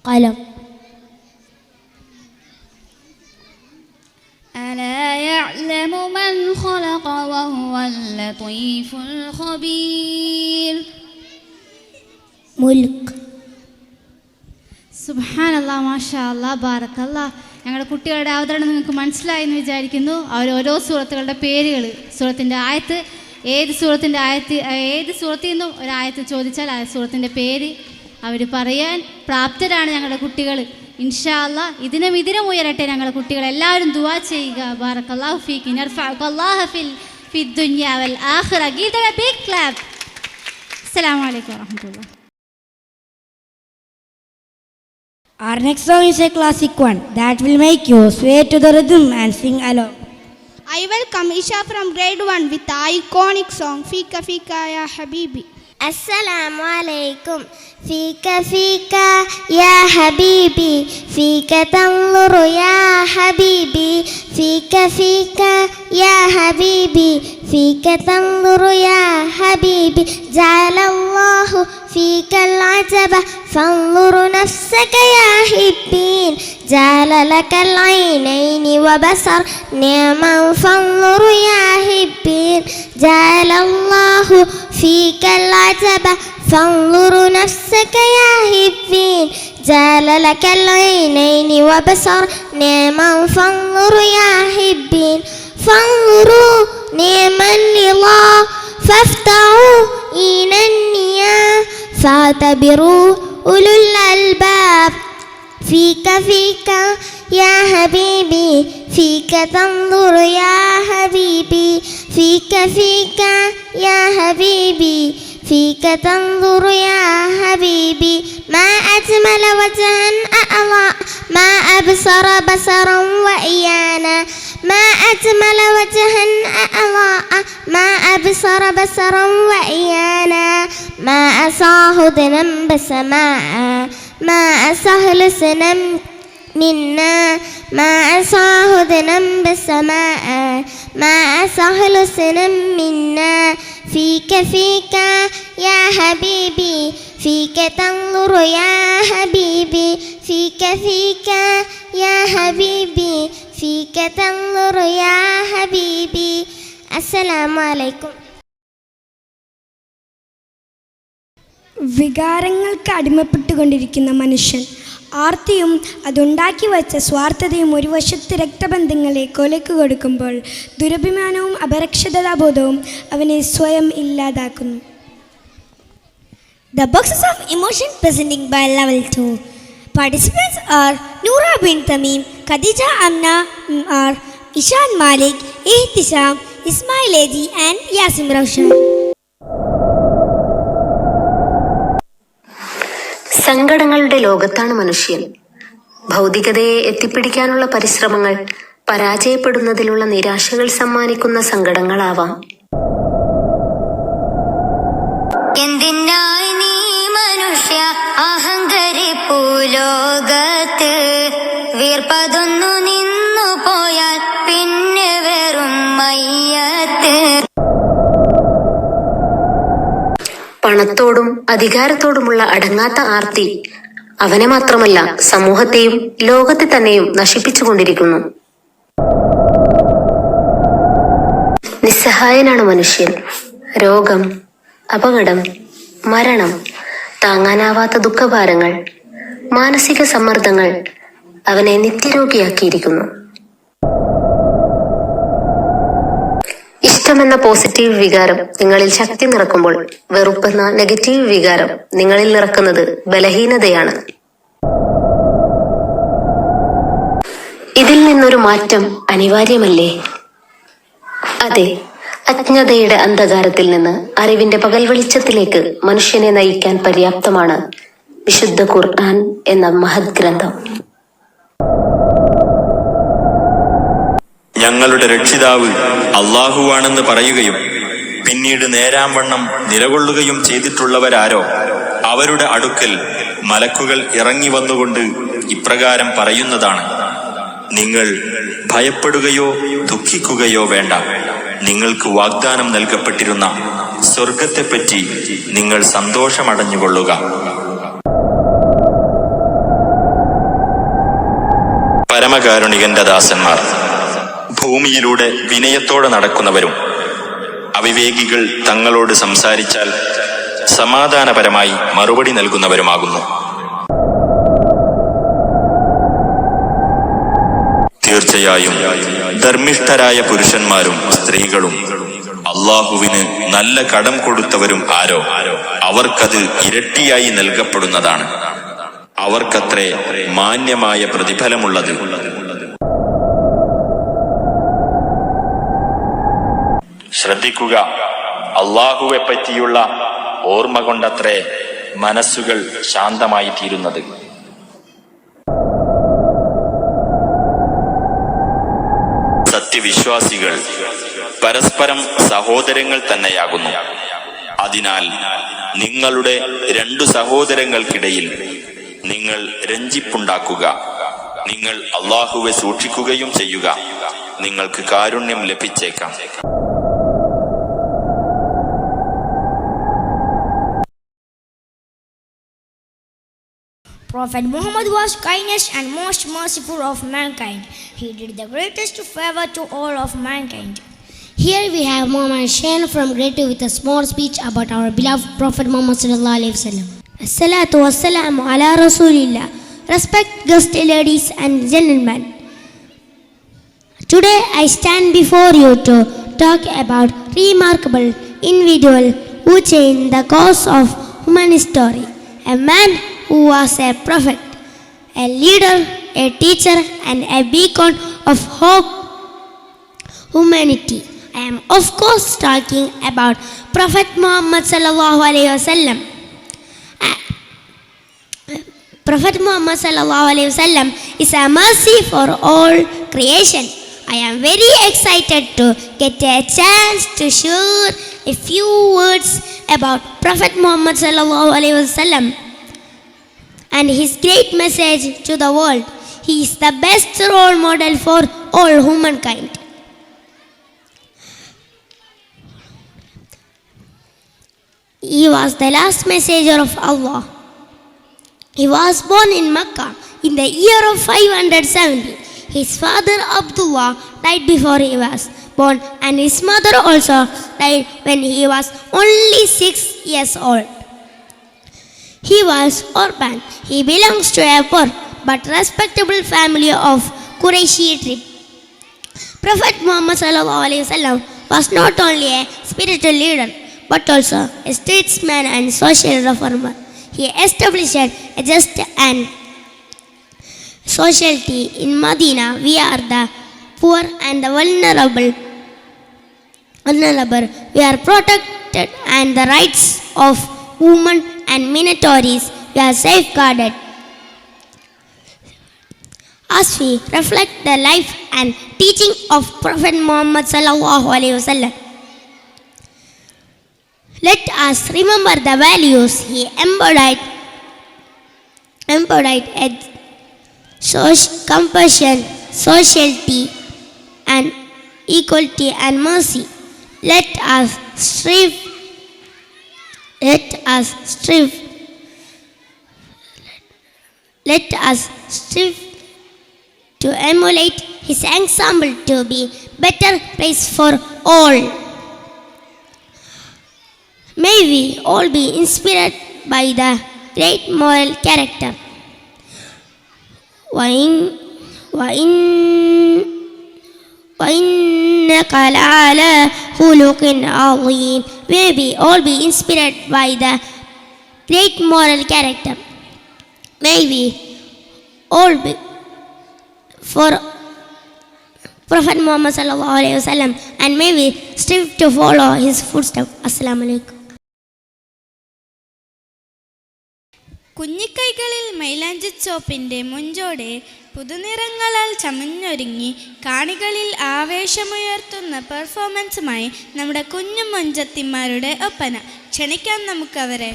قلم. ألا يعلم من خلق وهو اللطيف الخبير. ملك. സുബ്ഹാനല്ലാഹ് മാഷാ അല്ലാഹ് ബാറക്കല്ലാഹ്. ഞങ്ങളുടെ കുട്ടികളുടെ അവതരണം നിങ്ങൾക്ക് മനസ്സിലായി എന്ന് വിചാരിക്കുന്നു. അവർ ഓരോ സൂറത്തുകളുടെ പേരുകൾ, സൂറത്തിൻ്റെ ആയത്ത്, ഏത് സൂറത്തിൽ നിന്നും ഒരായത്ത് ചോദിച്ചാൽ ആ സൂറത്തിൻ്റെ പേര് അവർ പറയാൻ പ്രാപ്തരാണ് ഞങ്ങളുടെ കുട്ടികൾ. ഇൻഷാ അല്ലാഹ് ഇതിനും ഉയരട്ടെ ഞങ്ങളുടെ കുട്ടികൾ. എല്ലാവരും ദുആ ചെയ്യുക. ബാറക്കല്ലാഹു ഫീകി. നർഫഅകല്ലാഹു ഫിദ് ദുനിയ വൽ ആഖിറ. Give them a big clap. അസ്സലാമു അലൈക്കും വറഹ്മത്തുള്ളാഹി. Our next song is a classic one that will make you sway to the rhythm and sing along. I welcome Isha from grade 1 with the iconic song Fika Fika Ya Habibi. السلام عليكم. فيك فيك يا حبيبي فيك تنظر يا حبيبي فيك فيك يا حبيبي فيك تنظر يا حبيبي جعل الله فيك العجب فانظر نفسك يا حبين جعل لك العينين وبصر نعما فانظر يا حبين جعل الله فيك العجب فانظر نفسك يا حبين جعل لك العينين وبصر نعما فانظر يا حبين فانظروا نعم النظا فافتحوا إن النيا فاعتبروا أولو الألباب فيك فيك يا حبيبي فيك تنظر يا حبيبي فيك فيك يا حبيبي فيك تنظر يا حبيبي ما أجمل وجها أضاء ما أبصر بصرا وإيانا ما أجمل وجها أضاء ما أبصر بصرا وإيانا ما أصاه ذنب بسماء ما أسهل سنم منا ما أصاه ذنب بسماء ما أسهل سنم منا فيك فيك يا حبيبي فيك تنظر يا حبيبي فيك فيك يا حبيبي فيك تنظر يا حبيبي السلام عليكم. വികാരങ്ങൾക്ക് അടിമപ്പെട്ടുകൊണ്ടിരിക്കുന്ന മനുഷ്യൻ ആർത്തിയും അതുണ്ടാക്കി വച്ച സ്വാർത്ഥതയും ഒരു വശത്ത് രക്തബന്ധങ്ങളെ കൊലയ്ക്ക് കൊടുക്കുമ്പോൾ ദുരഭിമാനവും അപരക്ഷതാബോധവും അവനെ സ്വയം ഇല്ലാതാക്കുന്നു. The boxes of emotion presenting by level 2. Participants are Noora bin Tamim, Khadija Amna Mar, Ishan Malik, Ihtisam, Ismail Edi and Yasim Roshan. സങ്കടങ്ങളുടെ ലോകത്താണ് മനുഷ്യൻ. ഭൗതികതയെ എത്തിപ്പിടിക്കാനുള്ള പരിശ്രമങ്ങൾ പരാജയപ്പെടുന്നതിലുള്ള നിരാശകൾ സമ്മാനിക്കുന്ന സങ്കടങ്ങളാവാം. എന്തിനായി നീ മനുഷ്യ അഹങ്കരിപ്പൂ ലോകത്ത് വീർപ്പതൊന്നു നിന്നു പോയാൽ പിന്നെ വെറും മയ്യത്ത്. പണത്തോടും അധികാരത്തോടുമുള്ള അടങ്ങാത്ത ആർത്തി അവനെ മാത്രമല്ല സമൂഹത്തെയും ലോകത്തെ തന്നെയും നശിപ്പിച്ചുകൊണ്ടിരിക്കുന്നു. നിസ്സഹായനാണ് മനുഷ്യൻ. രോഗം, അപകടം, മരണം, താങ്ങാനാവാത്ത ദുഃഖഭാരങ്ങൾ, മാനസിക സമ്മർദ്ദങ്ങൾ അവനെ നിത്യരോഗിയാക്കിയിരിക്കുന്നു. ഇഷ്ടമെന്ന പോസിറ്റീവ് വികാരം നിങ്ങളിൽ ശക്തി നിറക്കുമ്പോൾ വെറുപ്പെന്ന നെഗറ്റീവ് വികാരം നിങ്ങളിൽ നിറക്കുന്നത് ബലഹീനതയാണ്. ഇതിൽ നിന്നൊരു മാറ്റം അനിവാര്യമല്ലേ? അതെ, അജ്ഞതയുടെ അന്ധകാരത്തിൽ നിന്ന് അറിവിന്റെ പകൽ വെളിച്ചത്തിലേക്ക് മനുഷ്യനെ നയിക്കാൻ പര്യാപ്തമാണ് വിശുദ്ധ ഖുർആൻ എന്ന മഹത് ഗ്രന്ഥം. ഞങ്ങളുടെ രക്ഷിതാവ് അള്ളാഹുവാണെന്ന് പറയുകയും പിന്നീട് നേരാംവണ്ണം നിലകൊള്ളുകയും ചെയ്തിട്ടുള്ളവരാരോ അവരുടെ അടുക്കൽ മലക്കുകൾ ഇറങ്ങി വന്നുകൊണ്ട് ഇപ്രകാരം പറയുന്നതാണ്: നിങ്ങൾ ഭയപ്പെടുകയോ ദുഃഖിക്കുകയോ വേണ്ട. നിങ്ങൾക്ക് വാഗ്ദാനം നൽകപ്പെട്ടിരുന്ന സ്വർഗത്തെപ്പറ്റി നിങ്ങൾ സന്തോഷമടഞ്ഞുകൊള്ളുക. പരമകാരുണികന്റെ ദാസന്മാർ ഭൂമിയിലൂടെ വിനയത്തോടെ നടക്കുന്നവരും അവിവേകികൾ തങ്ങളോട് സംസാരിച്ചാൽ സമാധാനപരമായി മറുപടി നൽകുന്നവരുമാകുന്നു. തീർച്ചയായും ധർമ്മിഷ്ഠരായ പുരുഷന്മാരും സ്ത്രീകളും അള്ളാഹുവിന് നല്ല കടം കൊടുത്തവരും ആരോ അവർക്കത് ഇരട്ടിയായി നൽകപ്പെടുന്നതാണ്. അവർക്കത്രേ മാന്യമായ പ്രതിഫലമുള്ളത്. ശ്രദ്ധിക്കുക, അള്ളാഹുവെ പറ്റിയുള്ള ഓർമ്മ കൊണ്ടത്രേ മനസ്സുകൾ ശാന്തമായി തീരുന്നത്. സത്യവിശ്വാസികൾ പരസ്പരം സഹോദരങ്ങൾ തന്നെയാകുന്നു. അതിനാൽ നിങ്ങളുടെ രണ്ടു സഹോദരങ്ങൾക്കിടയിൽ നിങ്ങൾ രഞ്ജിപ്പുണ്ടാക്കുക. നിങ്ങൾ അള്ളാഹുവെ സൂക്ഷിക്കുകയും ചെയ്യുക. നിങ്ങൾക്ക് കാരുണ്യം ലഭിച്ചേക്കാം. Prophet Muhammad was kindest and most merciful of mankind. He did the greatest favor to all of mankind. Here we have Muhammad Shain from Great with a small speech about our beloved Prophet Muhammad sallallahu alaihi wasallam. Assalatu wassalamu ala Rasulillah. Respect guest ladies and gentlemen. Today I stand before you to talk about remarkable individual who changed the course of human history. A man who was a prophet, a leader, a teacher, and a beacon of hope, humanity. I am of course talking about Prophet Muhammad sallallahu alaihi wasallam. Prophet Muhammad sallallahu alaihi wasallam is a mercy for all creation. I am very excited to get a chance to share a few words about Prophet Muhammad sallallahu alaihi wasallam and his great message to the world. He is the best role model for all humankind. He was the last messenger of Allah. He was born in Mecca in the year of 570. His father Abdullah died before he was born, and his mother also died when he was only 6 years old. He was orphan. He belongs to a poor but respectable family of Qurayshi tribe. Prophet Muhammad sallallahu alaihi wasallam was not only a spiritual leader but also a statesman and social reformer. He established a just and society in Medina where the poor and the vulnerable were protected and the rights of women and minorities were safeguarded. As we reflect the life and teaching of Prophet Muhammad sallallahu alaihi wasallam, let us remember the values he embodied compassion, sociality, and equality and mercy. Let us strive to emulate his example to be better place for all. May we all be inspired by the great moral character. وَإِنَّكَ لَعَلَى خُلُقٍ عَظِيمٍ. May we all be inspired by the great moral character. May we all be, for Prophet Muhammad sallallahu alaihi wasallam, and may we strive to follow his footsteps. Assalamu alaikum. കുഞ്ഞിക്കൈകളിൽ മൈലാഞ്ചിച്ചോപ്പിൻ്റെ മുഞ്ചോടെ പുതുനിറങ്ങളാൽ ചമഞ്ഞൊരുങ്ങി കാണികളിൽ ആവേശമുയർത്തുന്ന പെർഫോമൻസുമായി നമ്മുടെ കുഞ്ഞു മൊഞ്ചത്തിമാരുടെ ഒപ്പന. ക്ഷണിക്കാം നമുക്കവരെ.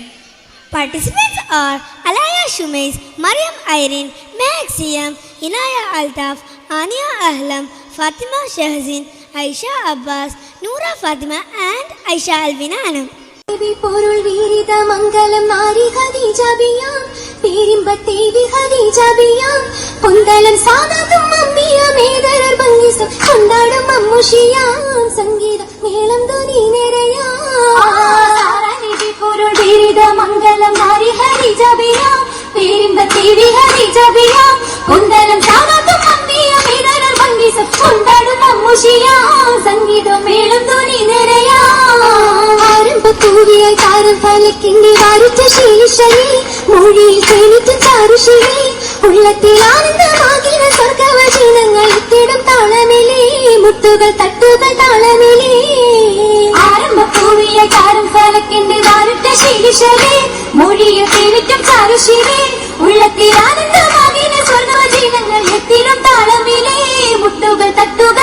Participants are Alaya Shumais, Mariam Irene, Mehak Siyam, Inaya Altaf, Ania Ahlam, Fatima Shahzin, Aisha Abbas, Noora Fatima and Aisha Alvina Anam. பொருள் வீரித மங்களம் நாரி ஹதீஜாபியாம் பேரின்பத்தேவி ஹதீஜாபியாம் பொந்தலம் சாததும் அம்பிய மேதரர் பங்கிசம் கொண்டாடும் அம்முஷியாம் சங்கீத மேளம் துணி நிறையாம் பொருள் வீரித மங்களம் நாரி ஹதீஜாபியாம் பேரின்பத்தேவி ஹதீஜாபியாம் பொந்தலம் சாததும் அம்பிய மேதரர் பங்கிசம் கொண்டாடும் அம்முஷியாம் சங்கீத மேளம் துணி நிறையாம் പൂവിയായി താരം ഫലക്കിന്റെ വാരിച്ച ശീലിശലി മൊഴിയിൽ തേനിറ്റും ചാരുശിലി ഉള്ളത്തിൽ ആനന്ദമാകിന സ്വർഗവചനങ്ങൾ എത്തിടും താളമിലേ മുട്ടുകൾ തട്ടുകൾ താളമിലേ ആരംഭ പൂവിയായി താരം ഫലക്കിന്റെ വാരിച്ച ശീലിശലി മൊഴിയിൽ തേനിറ്റും ചാരുശിലി ഉള്ളത്തിൽ ആനന്ദമാകിന സ്വർഗവചനങ്ങൾ എത്തിടും താളമിലേ മുട്ടുകൾ തട്ടുകൾ